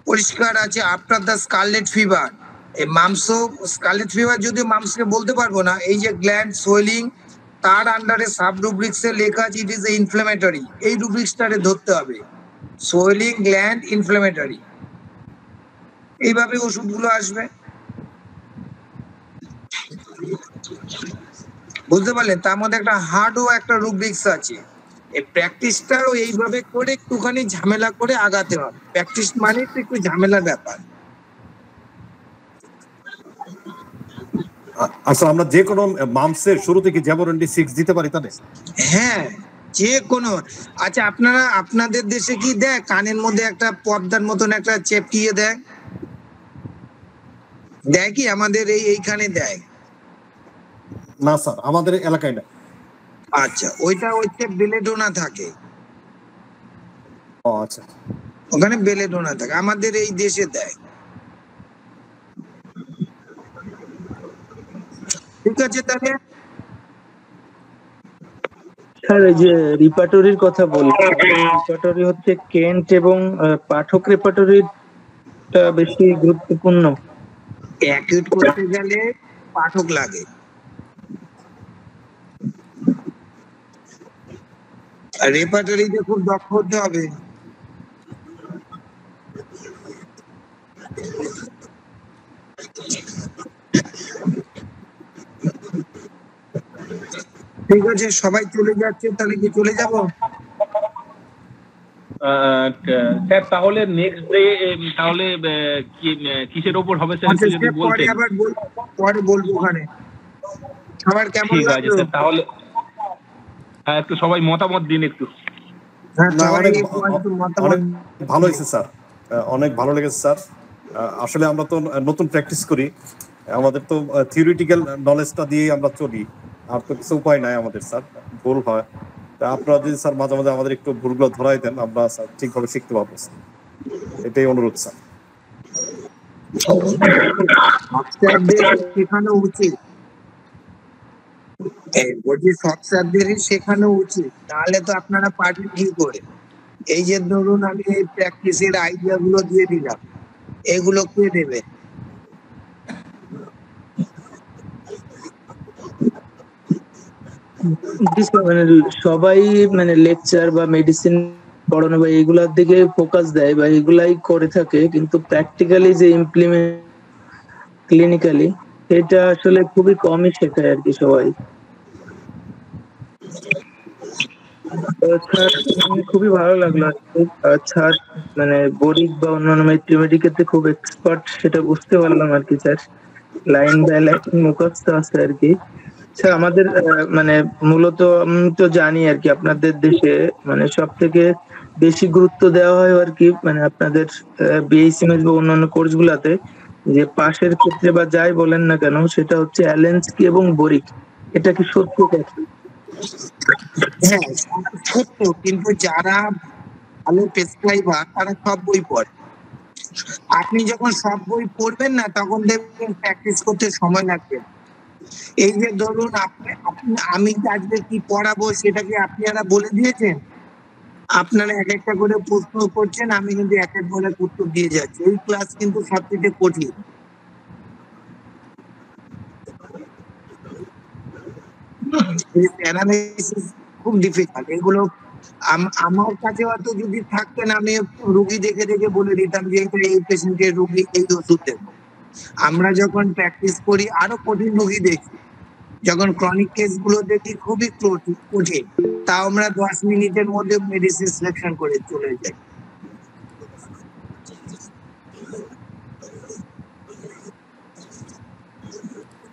পরিষ্কার আছে। আফটার দ্য স্কারলেট ফিভার, এই মামস, স্কারলেট ফিভার যদিও মামসকে বলতে পারবো না, এই যে গ্ল্যান্ড সোয়েলিং, তার আন্ডারে সাব রুব্রিক্সে লেখা আছে ইট ইজ এ ইনফ্লেমেটরি। এই রুব্রিক্সটারে ধরতে হবে, সোয়েলিং, গ্ল্যান্ড, ইনফ্লেমেটরি, এইভাবে ওষুধগুলো আসবে। বুঝতে পারলেন? তার মধ্যে একটা হার্ডও একটা রুব্রিক্স আছে। এই প্র্যাকটিসটাও এইভাবে করে একটুখানি ঝামেলা করে আগাতে হবে। প্র্যাকটিস মানে তো একটু ঝামেলার ব্যাপার। আচ্ছা, আমরা যে কোনো মামসের শুরু থেকে জ্যাবোরেন্ডি 6 দিতে পারি তাহলে? হ্যাঁ, যে কোনো। আচ্ছা, আপনারা আপনাদের দেশে কি দেয় কানের মধ্যে একটা পর্দার মতন একটা চেপকিয়ে দেয়? দেয় কি? আমাদের এইখানে দেয় না স্যার, আমাদের এলাকায় না। আচ্ছা, ওইটা হচ্ছে বেলেডোনা থাকে। ও আচ্ছা, ওখানে বেলেডোনা থাকে, আমাদের এই দেশে দেয়। ঠিক আছে, তাহলে স্যার এই যে রিপার্টরির কথা বললেন, রিপার্টরি হচ্ছে কেন্ট এবং পাঠক রেপার্টরিটা বেশি গুরুত্বপূর্ণ। অ্যাকিউট করতে গেলে পাঠক লাগে, আর রেপার্টরিতে খুব দক্ষ হতে হবে। ঠিক আছে, সবাই চলে যাচ্ছে, তাহলে কি চলে যাব? স্যার তাহলে নেক্সট ডে তাহলে কিসের ওপর হবে স্যার একটু যদি পরে বলতেন। আবার পরে বলবো ওখানে। সবার কেমন ঠিক আছে লাগলো? স্যার, তাহলে হ্যাঁ একটু সবাই মতামত দিন একটু। হ্যাঁ, না, সবাই অনেক মতামত। অনেক ভালো হয়েছে স্যার, অনেক ভালো লেগেছে স্যার। আসলে আমরা তো নতুন প্র্যাকটিস করি, আমাদের তো থিওরিটিক্যাল নলেজটা দিয়ে আমরা চলি, আর তো কিছু উপায় নাই আমাদের স্যার, ভুল হয়। তা আপনারা যদি স্যার মাঝে মাঝে আমাদের একটু ভুলগুলো ধরাই দেন, আমরা স্যার ঠিকভাবে শিখতে পারবো স্যার, এটাই অনুরোধ স্যার। স্যারদের শেখানো উচিত, বলছি সব স্যারদেরই শেখানো উচিত, তাহলে তো আপনারা পারবেন কি করে। এই যে ধরুন আমি এই প্র্যাকটিসের আইডিয়া গুলো দিয়ে দিলাম, এগুলো কে দেবে? মানে সবাই মানে লেকচার বা মেডিসিন পড়ানো বা এগুলার দিকে ফোকাস দেয় বা এগুলাই করে থাকে, কিন্তু প্র্যাকটিক্যালি যে ইমপ্লিমেন্ট ক্লিনিক্যালি এটা আসলে খুবই কমই শেখায় আর কি সবাই। স্যার খুবই ভালো লাগলো আজকে। স্যার মানে বরিক বা অন্যান্য ম্যাথমেটিক ক্ষেত্রে খুব এক্সপার্ট, সেটা বুঝতে পারলাম আর কি স্যার। লাইন বাই লাইন মুখস্থ আছে আর কি। স্যার আমাদের মানে মূলত তো জানি আর কি আপনাদের দেশে মানে সব থেকে বেশি গুরুত্ব দেওয়া হয় আর কি মানে আপনাদের বিএসএমএস বা অন্যান্য কোর্স গুলাতে, যে পাশের ক্ষেত্রে বা যাই বলেন না কেন সেটা হচ্ছে অ্যালেন্সকি এবং বরিক। এটা কি সত্য কথা? হ্যাঁ সত্য, কিন্তু যারা ভালো প্রেসক্রাইবার তারা সব বই পড়ে। আপনি যখন সব বই পড়বেন না, তখন দেখবেন প্র্যাকটিস করতে সময় লাগবে। এই যে ধরুন আমি আজকে কি পড়াবো সেটা কি আপনারা বলে দিয়েছেন? আপনারা এক একটা করে প্রশ্ন করছেন, আমি কিন্তু এক এক করে উত্তর দিয়ে যাচ্ছি। এই ক্লাস কিন্তু সবচেয়ে কঠিন। অ্যানালাইসিস খুব ডিফিকাল্ট এগুলো। আমার কাছে হয়তো যদি থাকতেন, আমি রুগী দেখে দেখে বলে দিতাম যে এই পেশেন্টের রুগী এই ওষুধ দেবো। আমরা যখন প্র্যাকটিস করি আরো কঠিন রুগী দেখি, যখন ক্রনিক কেস গুলো দেখি খুবই কঠিন, তাও আমরা 10 মিনিটের মধ্যে মেডিসিন সিলেকশন করে চলে যাই।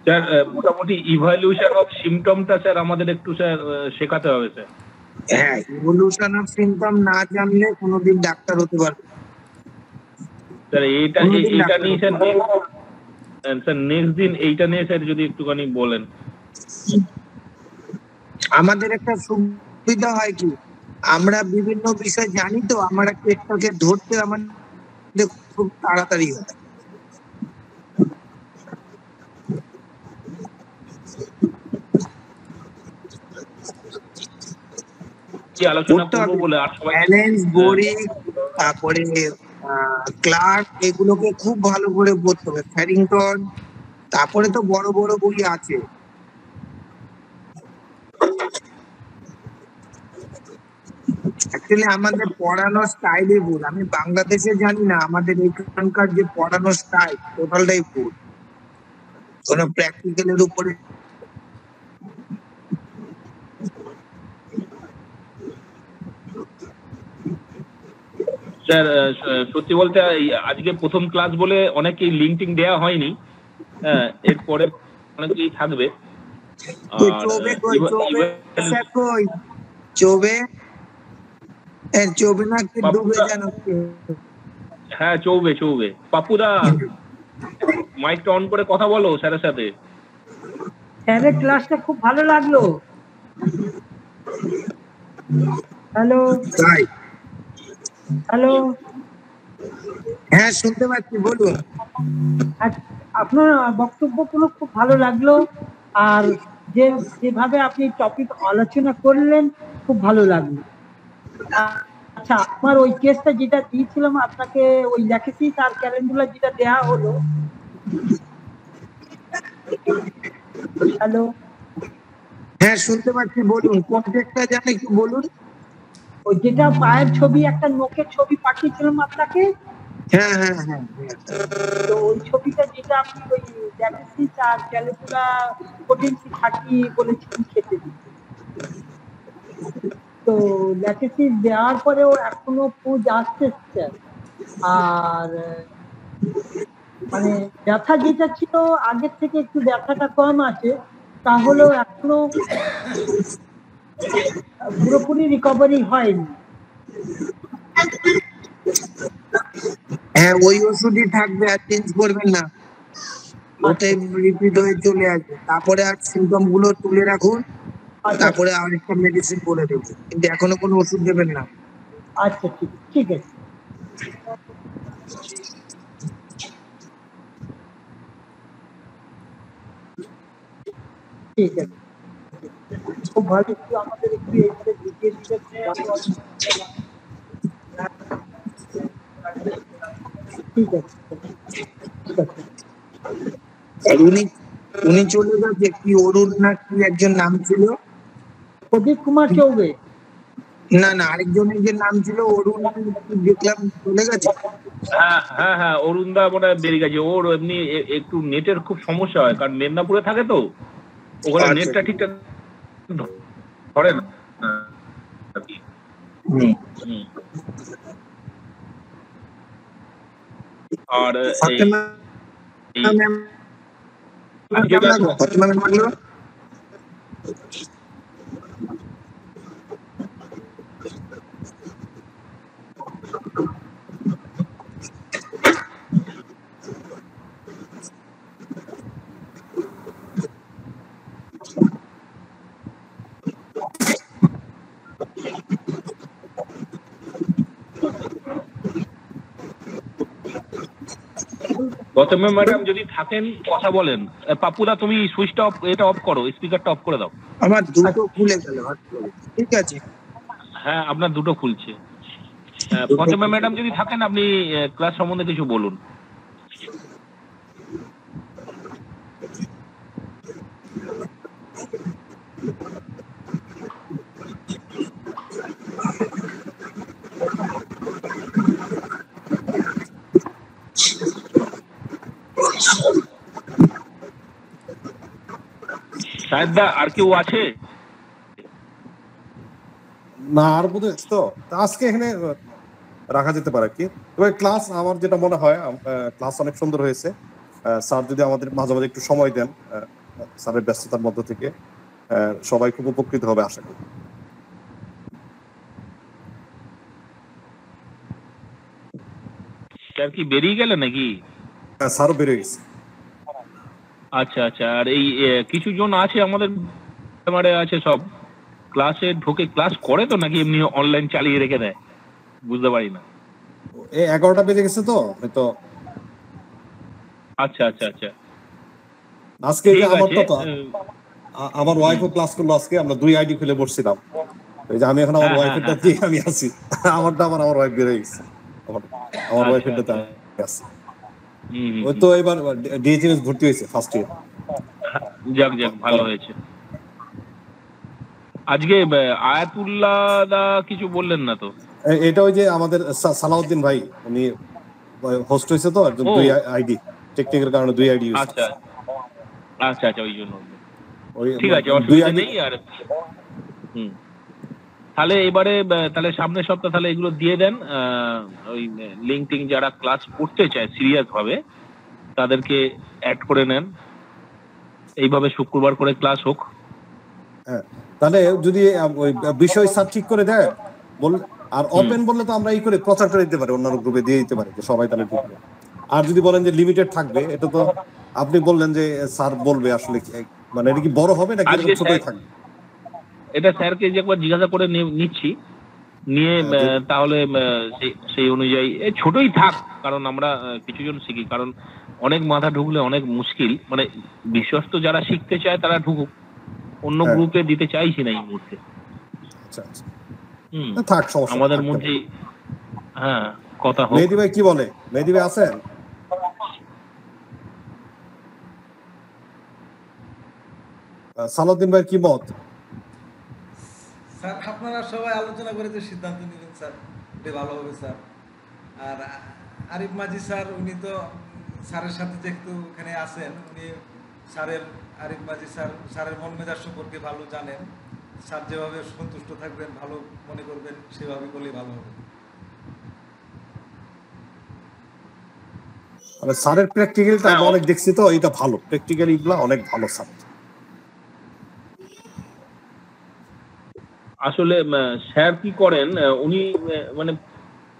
স্যার মোটামুটি ইভ্যালুয়েশন অফ সিমটমটা স্যার আমাদের একটু স্যার শেখাতে হবে স্যার। হ্যাঁ, ইভলিউশন অফ সিম্পটম না জানলে কোনোদিন ডাক্তার হতে পারবে না। স্যার এইটা নিয়ে স্যার নেক্সট দিন এইটা নিয়ে স্যার যদি একটুখানি বলেন। আমাদের একটা সুবিধা হয় কি, আমরা বিভিন্ন বিষয় জানি, তো আমরা কেসটাকে ধরতে আমাদের খুব তাড়াতাড়ি হয়। কি আলোচনা করবো বলে আর সবাই অ্যালেন্স, বরিক, তারপরে ক্লার্ক, এগুলোকে খুব ভালো করে পড়তে হবে। ফ্যারিংটন, তারপরে তো বড় বড় বই আছে। অ্যাকচুয়ালি আমাদের পড়ানোর স্টাইলে ভুল। আমি বাংলাদেশে জানি না, আমাদের এখানকার যে পড়ানোর স্টাইল টোটালটাই ভুল, কোনো প্র্যাকটিক্যালের উপরে। স্যার সত্যি বলতে আজকে প্রথম ক্লাস বলে অনেকেই লিঙ্কটিং দেওয়া হয়নি, হ্যাঁ এরপরে অনেকেই থাকবে। হ্যাঁ চৌবে পাপুদা মাইকটা অন করে কথা বলো স্যারের সাথে। স্যারের ক্লাসটা খুব ভালো লাগলো। হ্যালো হ্যালো, হ্যাঁ শুনতে পাচ্ছি, বলুন। আপনার বক্তব্যগুলো খুব ভালো লাগলো, আর যেভাবে আপনি টপিক আলোচনা করলেন খুব ভালো লাগলো। আচ্ছা, আমার ওই কেসটা যেটা দিয়েছিলাম আপনাকে, ওই লেখেছি তার ক্যালেন্ডুলার যেটা দেয়া হলো। হ্যালো, হ্যাঁ শুনতে পাচ্ছি, বলুন। কোন কেসটা জানে একটু বলুন। ওই যেটা পায়ের ছবি, একটা নোকের ছবি পাঠিয়েছিলাম আপনাকে, হ্যাঁ হ্যাঁ হ্যাঁ তো ওই ছবিটা যেটা আপনি ওই ডায়াবেটিস আর ক্যালিকুলা পোটেন্সি 30 বলেছিলেন খেতে দিতে, তো ল্যাটিসিস দেওয়ার পরেও এখনো পুজ আসছে স্যার। আর মানে ব্যথা যেটা ছিল আগের থেকে একটু ব্যথাটা কম আছে, তাহলেও এখনো পুরোপুরি রিকভারি হয়নি। হ্যাঁ, ওই ওষুধই থাকবে, আর চেঞ্জ করবেন না, ওটাই রিপিট হয়ে চলে আসবে। তারপরে আর সিমটম গুলো তুলে রাখুন, তারপরে আরেকটা মেডিসিন বলে দেবো, কিন্তু এখনো কোনো ওষুধ দেবেন না। আচ্ছা, ঠিক আছে। ঠিক আছে, খুব ভালো। একটু আমাদের একটু এইভাবে বুঝিয়ে দিলে ভালো হয়। ঠিক আছে, ঠিক আছে। আর উনি চলে গেছে, কি অরুণ না কি একজন নাম ছিল, প্রদীপ কুমার চৌবে। না না, আরেকজনের যে নাম ছিল অরুণ, দেখলাম চলে গেছে। হ্যাঁ হ্যাঁ হ্যাঁ, অরুণদা মনে হয় বেরিয়ে গেছে। ওর এমনি একটু নেটের খুব সমস্যা হয়, কারণ মেদিনীপুরে থাকে তো, ওখানে নেটটা ঠিকঠাক ধরে না। আর গৌতম ম্যাডাম যদি থাকেন কথা বলেন। পাপুদা তুমি সুইচটা অফ, এটা অফ করো, স্পিকারটা অফ করে দাও। আমার দুটো খুলে গেল, ঠিক আছে। হ্যাঁ, আপনার দুটো খুলছে। গৌতম ম্যাডাম যদি থাকেন, আপনি ক্লাস সম্বন্ধে কিছু বলুন। সাহেবদা, আর কেউ আছে? না, আর বোধহয় তো আজকে এখানে রাখা যেতে পারে কি। তবে ক্লাস আমার যেটা মনে হয়, ক্লাস অনেক সুন্দর হয়েছে। স্যার যদি আমাদের মাঝে মাঝে একটু সময় দেন, স্যারের ব্যস্ততার মধ্য থেকে সবাই খুব উপকৃত হবে আশা করি। স্যার কি বেরিয়ে গেলেন নাকি? স্যারও বেরিয়ে গেছে। আচ্ছা আচ্ছা। আর এই কিছু জন আছে আমাদের আছে, সব ক্লাসে ঢোকে ক্লাস করে তো, নাকি এমনি অনলাইন চালিয়ে রেখে দেয়, বুঝতে পারি না। 11টা বেজে গেছে তো হয়তো। আচ্ছা আচ্ছা আচ্ছা, আজকে আমার ওয়াইফও ক্লাস করলো আজকে। আমরা 2 আইডি খুলে বসছিলাম। এই যে আমি এখন আমার ওয়াইফেরটা দিয়ে আমি আছি, আমারটা আমার ওয়াইফ বেরিয়ে গেছে, আমার ওয়াইফেরটা আছে। ওই তো এবার ডিএইচএমএস ভর্তি হয়েছে ফার্স্ট ইয়ার। যাক যাক, ভালো হয়েছে। আজকে আয়াতুল্লাহ দা কিছু বললেন না তো? এটা ওই যে আমাদের সালাউদ্দিন ভাই, উনি হোস্ট হয়েছে তো, একজন 2 আইডি, টেকনিক্যাল কারণে 2 আইডি ইউজ। আচ্ছা আচ্ছা আচ্ছা, ওই জন্য। ঠিক আছে, অসুবিধা নেই। আর তাহলে এবারে, তাহলে সামনের সপ্তাহ তাহলে এগুলো দিয়ে দেন। ওই লিঙ্কটিং যারা ক্লাস করতে চায় সিরিয়াস ভাবে, তাদেরকে অ্যাড করে নেন। এইভাবে শুক্রবার করে ক্লাস হোক। হ্যাঁ, তাহলে যদি ওই বিষয় স্যার ঠিক করে দেয় আর ওপেন বললে তো আমরা এই করে প্রচার করে দিতে পারি, অন্যান্য গ্রুপে দিয়ে দিতে পারি যে সবাই তাহলে ঢুকবে। আর যদি বলেন যে লিমিটেড থাকবে, এটা তো আপনি বললেন যে স্যার বলবে আসলে, মানে এটা কি বড় হবে নাকি ছোটই থাকবে? এটা স্যারকে যে একবার জিজ্ঞাসা করে নিচ্ছি, নিয়ে তাহলে সেই অনুযায়ী ছোটই থাক, কারণ আমরা কিছু জন শিখি। কারণ অনেক মাথা ঢুকলে অনেক মুশকিল। মানে বিশ্বস্ত যারা শিখতে চায় তারা ঢুকুক, অন্য গ্রুপে দিতে চাইছি না এই মুহূর্তে। আচ্ছা আচ্ছা, থাক, সমস্যা আমাদের মধ্যে। হ্যাঁ, কথা হোক। মেহেদী ভাই কি বলে? মেহেদী ভাই আছেন? সালাউদ্দিন ভাই কি মত? স্যার আপনারা সবাই আলোচনা করে যে সিদ্ধান্ত নিলেন স্যার, এটা ভালো হবে স্যার। আর আরিফ মাঝি স্যার, উনি তো স্যারের সাথে যেহেতু এখানে আছেন, উনি আরিফ মাঝি স্যারের মন মেজাজ সম্পর্কে ভালো জানেন। স্যার যেভাবে সন্তুষ্ট থাকবেন, ভালো মনে করবেন, সেভাবে করলেই ভালো হবে। স্যারের প্র্যাকটিক্যালটা আমি অনেক দেখছি, তো এটা ভালো, প্র্যাকটিক্যাল এগুলো অনেক ভালো স্যার। আসলে স্যার কি করেন, উনি মানে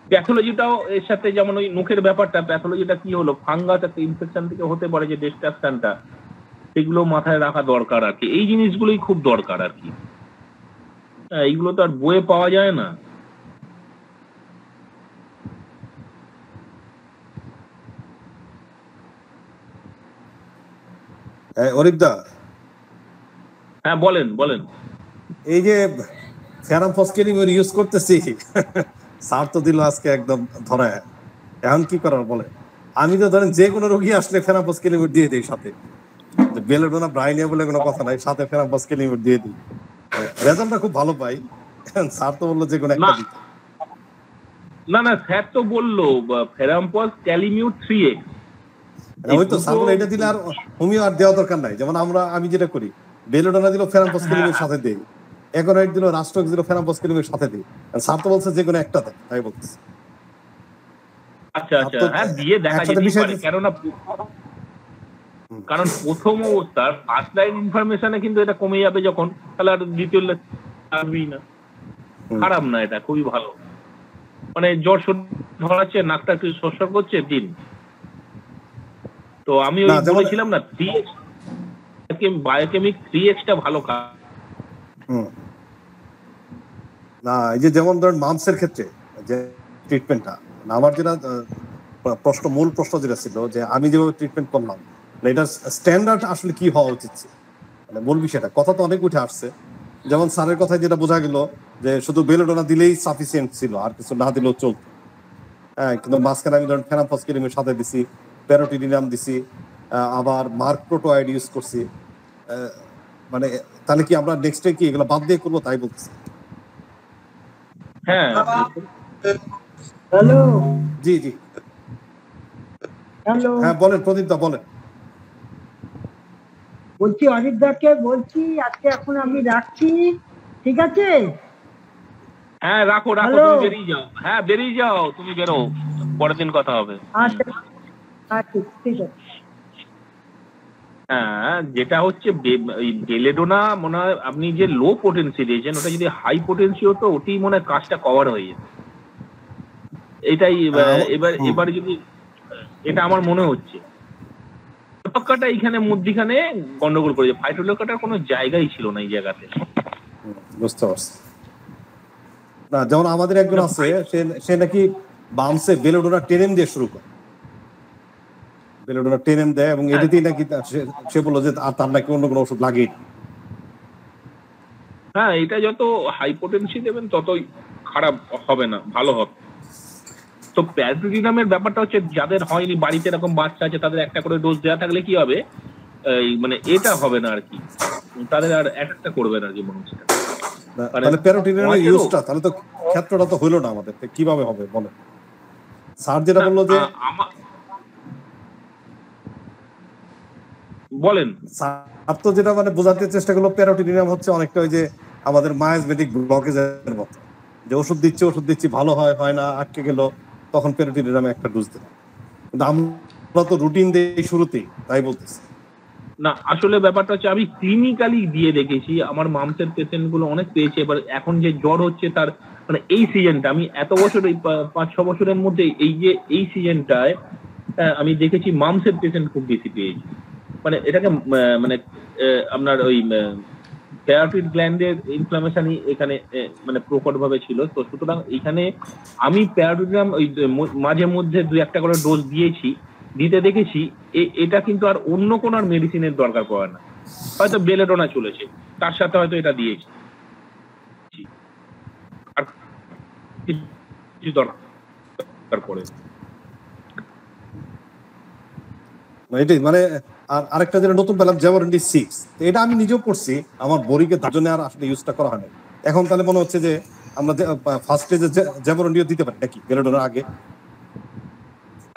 প্যাথোলজিটাও এর সাথে, যেমন ওই মুখের ব্যাপারটা, প্যাথোলজিটা কি হলো, ফাঙ্গাস একটা ইনফেকশন থেকে হতে পারে, যে ডিস্ট্রাকশনটা, সেগুলো মাথায় রাখা দরকার আর কি। এই জিনিসগুলোই খুব দরকার আর কি। এইগুলো তো আর বইয়ে পাওয়া যায় না। অরিফদা, হ্যাঁ বলেন বলেন। এই যে ফেরাম ফসকেলিং ইউজ করতেছি, স্যার তো দিল আজকে একদম ধরায়, এখন কি করার বলে? আমি তো ধরেন যে কোনো রোগী আসলে ফেরাম ফসকেলিং দিয়ে দিই সাথে, বেলেডোনা ব্রাইনিয়া বলে কোনো কথা নাই, সাথে ফেরাম ফসকেলিং দিয়ে দিই, রেজাল্টটা খুব ভালো পাই। স্যার তো বললো যে কোনো একটা দিতে। না না, স্যার তো বললো ফেরাম্পস ক্যালিমিউ 3x। ওই তো স্যার এটা দিলে আর হোমিও আর দেওয়া দরকার নাই। যেমন আমি যেটা করি, বেলেডোনা দিল ফেরাম ফসকেলিং এর সাথে দেই, এগোনাইট দিল রাস্ট্রক দিল ফেরাম ফসকেলিং এর সাথে দেই। স্যার তো বলছে যে কোনো একটা দেয়, তাই বলতেছে। আচ্ছা আচ্ছা, হ্যাঁ দিয়ে দেখা যেতে পারে, কেননা কারণ প্রথম অবস্থার ফার্স্ট লাইন ইনফরমেশনে কিন্তু এটা কমে যাবে যখন, তাহলে আর দ্বিতীয় আসবেই না। খারাপ না, এটা খুবই ভালো। মানে জ্বর ধরাচ্ছে, নাকটা একটু সরসর করছে দিন। তো আমি ওই বলেছিলাম না 3x, বায়োকেমিক 3x টা ভালো কাজ। না এই যে যেমন ধরেন মামসের ক্ষেত্রে যে ট্রিটমেন্টটা, আমার যেটা মূল প্রশ্ন যেটা ছিল, যে আমি যেভাবে ট্রিটমেন্ট করলাম, এটা স্ট্যান্ডার্ড আসলে কি হওয়া উচিত, মানে মূল বিষয়টা। কথা তো অনেক উঠে আসছে, যেমন স্যারের কথায় যেটা বোঝা গেল যে শুধু বেলেডোনা দিলেই সাফিসিয়েন্ট ছিল, আর কিছু না দিলেও চলত। হ্যাঁ, কিন্তু মাঝখানে আমি ধরেন ফেরাম ফসকেলিমের সাথে দিছি, প্যারোটিডিনাম দিছি, আবার মার্ক প্রোটোয়েড ইউজ করছি। মানে তাহলে কি আমরা নেক্সটে কি এগুলো বাদ দিয়ে করবো, তাই বলছি। হ্যাঁ হ্যালো, জি জি, হ্যালো, হ্যাঁ বলেন প্রদীপ দা, বলেন। বলছি অরিফ দাকে বলছি আজকে এখন আমি রাখছি, ঠিক আছে? হ্যাঁ রাখো রাখো, তুমি বেরিয়ে যাও। হ্যাঁ বেরিয়ে যাও, তুমি বেরো, পরের দিন কথা হবে। আচ্ছা ঠিক আছে। হ্যাঁ, যেটা হচ্ছে বেলেডোনা মনে হয় আপনি যে লো পোটেন্সি দিয়েছেন, ওটা যদি হাই পোটেন্সি হতো, ওটাই মনে হয় কাজটা কভার হয়ে যেত। এটাই এবার যদি, এটা আমার মনে হচ্ছে ফাইটোলকাটা এইখানে মধ্যিখানে গন্ডগোল করেছে। ফাইটোলকাটার কোনো জায়গাই ছিল না এই জায়গাতে। বুঝতে পারছি। না যেমন আমাদের একজন আছে, সে নাকি বামসে বেলেডোনা 10M দিয়ে শুরু করে, বেলেডোনা 10M দেয়, এবং এটাতেই নাকি সে বললো যে আর তার নাকি অন্য কোনো ওষুধ লাগেই। হ্যাঁ, এটা যত হাই পোটেন্সি দেবেন ততই খারাপ হবে না, ভালো হবে। তো প্যারাসিটামের ব্যাপারটা হচ্ছে, যাদের হয়নি, বাড়িতে এরকম বাচ্চা আছে, তাদের একটা করে ডোজ দেওয়া থাকলে কি হবে, মানে এটা হবে না আর কি, তাদের আর একটা করবে না আর কি মনে হচ্ছে। তাহলে প্যারোটিডিনামের ইউজটা তাহলে তো ক্ষেত্রটা তো হইলো না আমাদের, কিভাবে হবে বলেন? স্যার যেটা বললো যে, বলেন স্যার তো যেটা মানে বোঝাতে চেষ্টা করলো, প্যারোটিডিনাম হচ্ছে অনেকটা ওই যে আমাদের মায়াজমেটিক ব্লকেজের মতো, যে ওষুধ দিচ্ছি ভালো হয় না, আটকে গেল, তখন প্যারোটিডিনামে একটা ডোজ দিলাম। কিন্তু আমরা তো রুটিন দেই শুরুতেই, তাই বলতেছি। না আসলে ব্যাপারটা হচ্ছে, আমি ক্লিনিক্যালি দিয়ে দেখেছি, আমার মামসের পেশেন্ট গুলো অনেক পেয়েছে। এবার এখন যে জ্বর হচ্ছে, তার মানে এই সিজনটা, আমি এত বছর, এই 5-6 বছরের মধ্যে এই সিজনটায় আমি দেখেছি মামসের পেশেন্ট খুব বেশি পেয়েছি। মানে এটাকে মানে আপনার ওই প্যারাটিড গ্ল্যান্ডের ইনফ্লামেশনই এখানে মানে প্রকট ভাবে ছিল। তো সুতরাং এখানে আমি প্যারাটিডিনাম ওই মাঝে মধ্যে 2-1টা করে ডোজ দিতে দেখেছি। এটা কিন্তু আর অন্য কোন আর মেডিসিনের দরকার পড়ে না। হয়তো বেলেডোনা চলেছে, তার সাথে হয়তো এটা দিয়েছি, আর কিছু দরকার পড়ে। এটাই মানে। আর আরেকটা যেটা নতুন পেলাম, জেভারেন্টি 6, এটা আমি নিজেও পড়ছি, আমার বড়িকে তার জন্য আর আসলে ইউজটা করা হয় না। এখন তাহলে মনে হচ্ছে যে আমরা ফার্স্ট স্টেজে জ্যাবরনিও দিতে পারি নাকি বেরোনোর আগে?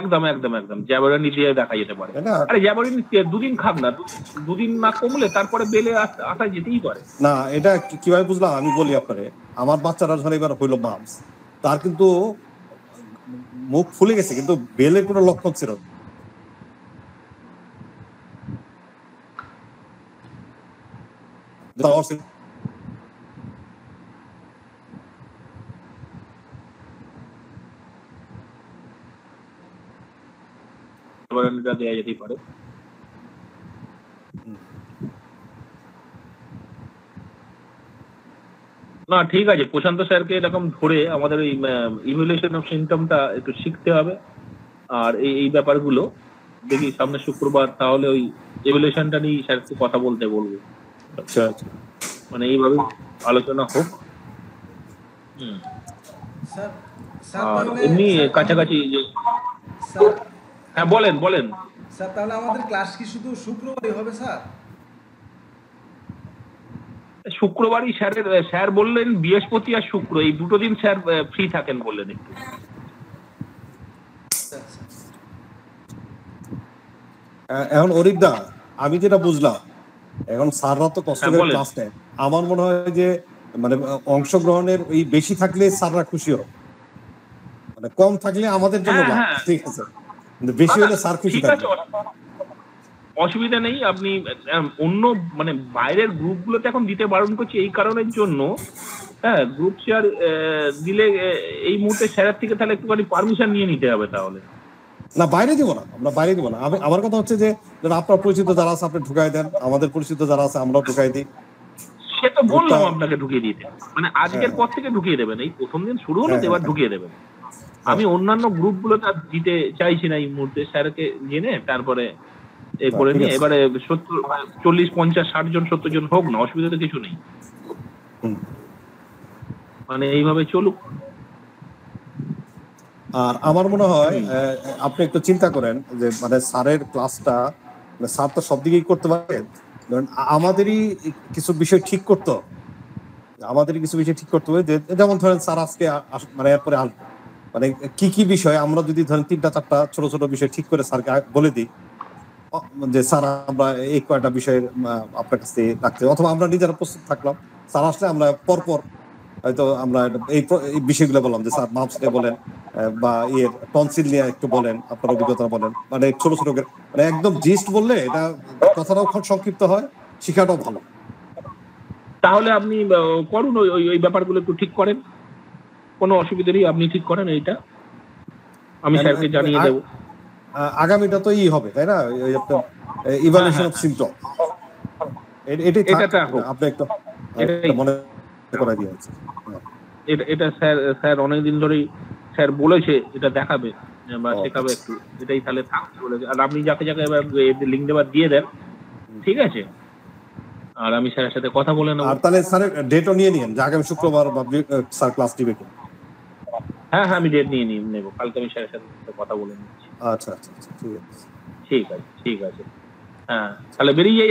একদম একদম একদম জ্যাবরনি দিয়ে দেখা যেতে পারে। তাই না? আরে জ্যাবরনি দুদিন খাক না, দুদিন না কমলে তারপরে বেলে আসা যেতেই পারে। না এটা কিভাবে বুঝলাম আমি বলি আপনারে, আমার বাচ্চারা যখন এবার হইলো মামস, তার কিন্তু মুখ ফুলে গেছে কিন্তু বেলের কোনো লক্ষণ ছিল না। জ্যাবরনিটা দেওয়া যেতেই পারে। না ঠিক আছে, প্রশান্ত স্যারকে এরকম ধরে আমাদের ওই ইভ্যালুয়েশন অফ সিমটমটা একটু শিখতে হবে। আর এই ব্যাপারগুলো দেখি সামনে শুক্রবার তাহলে ওই ইভ্যালুয়েশনটা নিয়ে স্যারকে কথা বলতে বলবো। আচ্ছা আচ্ছা, মানে এইভাবে আলোচনা হোক। স্যার আর এমনি কাছাকাছি স্যার হ্যাঁ বলেন বলেন। স্যার তাহলে আমাদের ক্লাস কি শুধু শুক্রবারই হবে স্যার? শুক্রবারই স্যার বললেন বৃহস্পতি আর শুক্র এই দুটো দিন স্যার ফ্রি থাকেন বললেন একটু। এখন অরিদা আমি যেটা বুঝলাম, এখন স্যাররা তো কষ্ট করে বলেন। ক্লাস নেয়, আমার মনে হয় যে মানে অংশগ্রহণের ওই বেশি থাকলে স্যাররা খুশি হবে, মানে কম থাকলে আমাদের জন্য লাভ। হ্যাঁ। ঠিক আছে, কিন্তু বেশি হলে স্যার খুশি ঠিক আছে, থাকবে। অসুবিধা নেই। আপনি অন্য মানে বাইরের গ্রুপগুলোতে এখন দিতে বারণ করছি এই কারণের জন্য, হ্যাঁ গ্রুপ শেয়ার দিলে এই মুহূর্তে স্যারের থেকে তাহলে একটুখানি পারমিশন নিয়ে নিতে হবে তাহলে। না বাইরে দিব না, আমরা বাইরে দিব না। আমার কথা হচ্ছে যে আপনার পরিচিত যারা আছে আপনি ঢুকাই দেন, আমাদের পরিচিত যারা আছে আমরাও ঢুকাই দিই। সে তো বললাম আপনাকে ঢুকিয়ে দিতে, মানে আজকের পর থেকে ঢুকিয়ে দেবেন। এই প্রথম দিন শুরু হলো এবার ঢুকিয়ে দেবেন। আমি অন্যান্য গ্রুপগুলোতে দিতে চাইছি না এই মুহূর্তে, স্যারকে জেনে তারপরে করে নিয়ে এবারে 40, 50, 60 জন 70 জন হোক না, অসুবিধা তো কিছু নেই। মানে এইভাবে চলুক। আর আমার মনে হয় আপনি একটু চিন্তা করেন যে মানে স্যারের ক্লাসটা, স্যার তো সব দিকেই করতে পারেন, আমাদেরই কিছু বিষয় ঠিক করতে হবে, যেমন ধরেন স্যার আজকে মানে এরপরে আসবে, মানে কি কি বিষয় আমরা যদি ধরেন 3-4টা ছোট ছোট বিষয় ঠিক করে স্যারকে বলে দিই যে স্যার আমরা এই কয়টা বিষয়ের আপনার কাছে রাখতে, অথবা আমরা নিজেরা প্রস্তুত থাকলাম, স্যার আসলে আমরা পরপর হয়তো আমরা এই বিষয়গুলো বললাম যে স্যার মাপস নিয়ে বলেন বা টনসিল নিয়ে একটু বলেন, আপনার অভিজ্ঞতা বলেন, মানে ছোট ছোট মানে একদম জিস্ট বললে এটা কথাটাও সংক্ষিপ্ত হয়, শিখাটাও ভালো। তাহলে আপনি করুন ওই ব্যাপারগুলো একটু ঠিক করেন, কোনো অসুবিধা নেই, আপনি ঠিক করেন এইটা, আমি স্যারকে জানিয়ে দেবো। আগামীটা তো হবে তাই না, ওই আপনার ইভালুয়েশন অফ সিম্পটম, এটা আপনি একটু মনে করাই দিয়ে আছে। এটা স্যার অনেকদিন ধরেই স্যার বলেছে এটা দেখাবে বা শেখাবে একটু, এটাই তাহলে থাকতে বলেছে। আর আপনি যাকে যাকে লিঙ্ক দেবার দিয়ে দেন, ঠিক আছে, আর আমি স্যারের সাথে কথা বলে নেবো। আর তাহলে স্যারের ডেটও নিয়ে নিন যে আগামী শুক্রবার স্যার ক্লাস দিবে কি। হ্যাঁ আমি ডেট নিয়ে নেবো, কালকে আমি স্যারের সাথে কথা বলে নিচ্ছি। আচ্ছা আচ্ছা ঠিক আছে, ঠিক আছে। হ্যাঁ তাহলে বেরিয়ে যাই।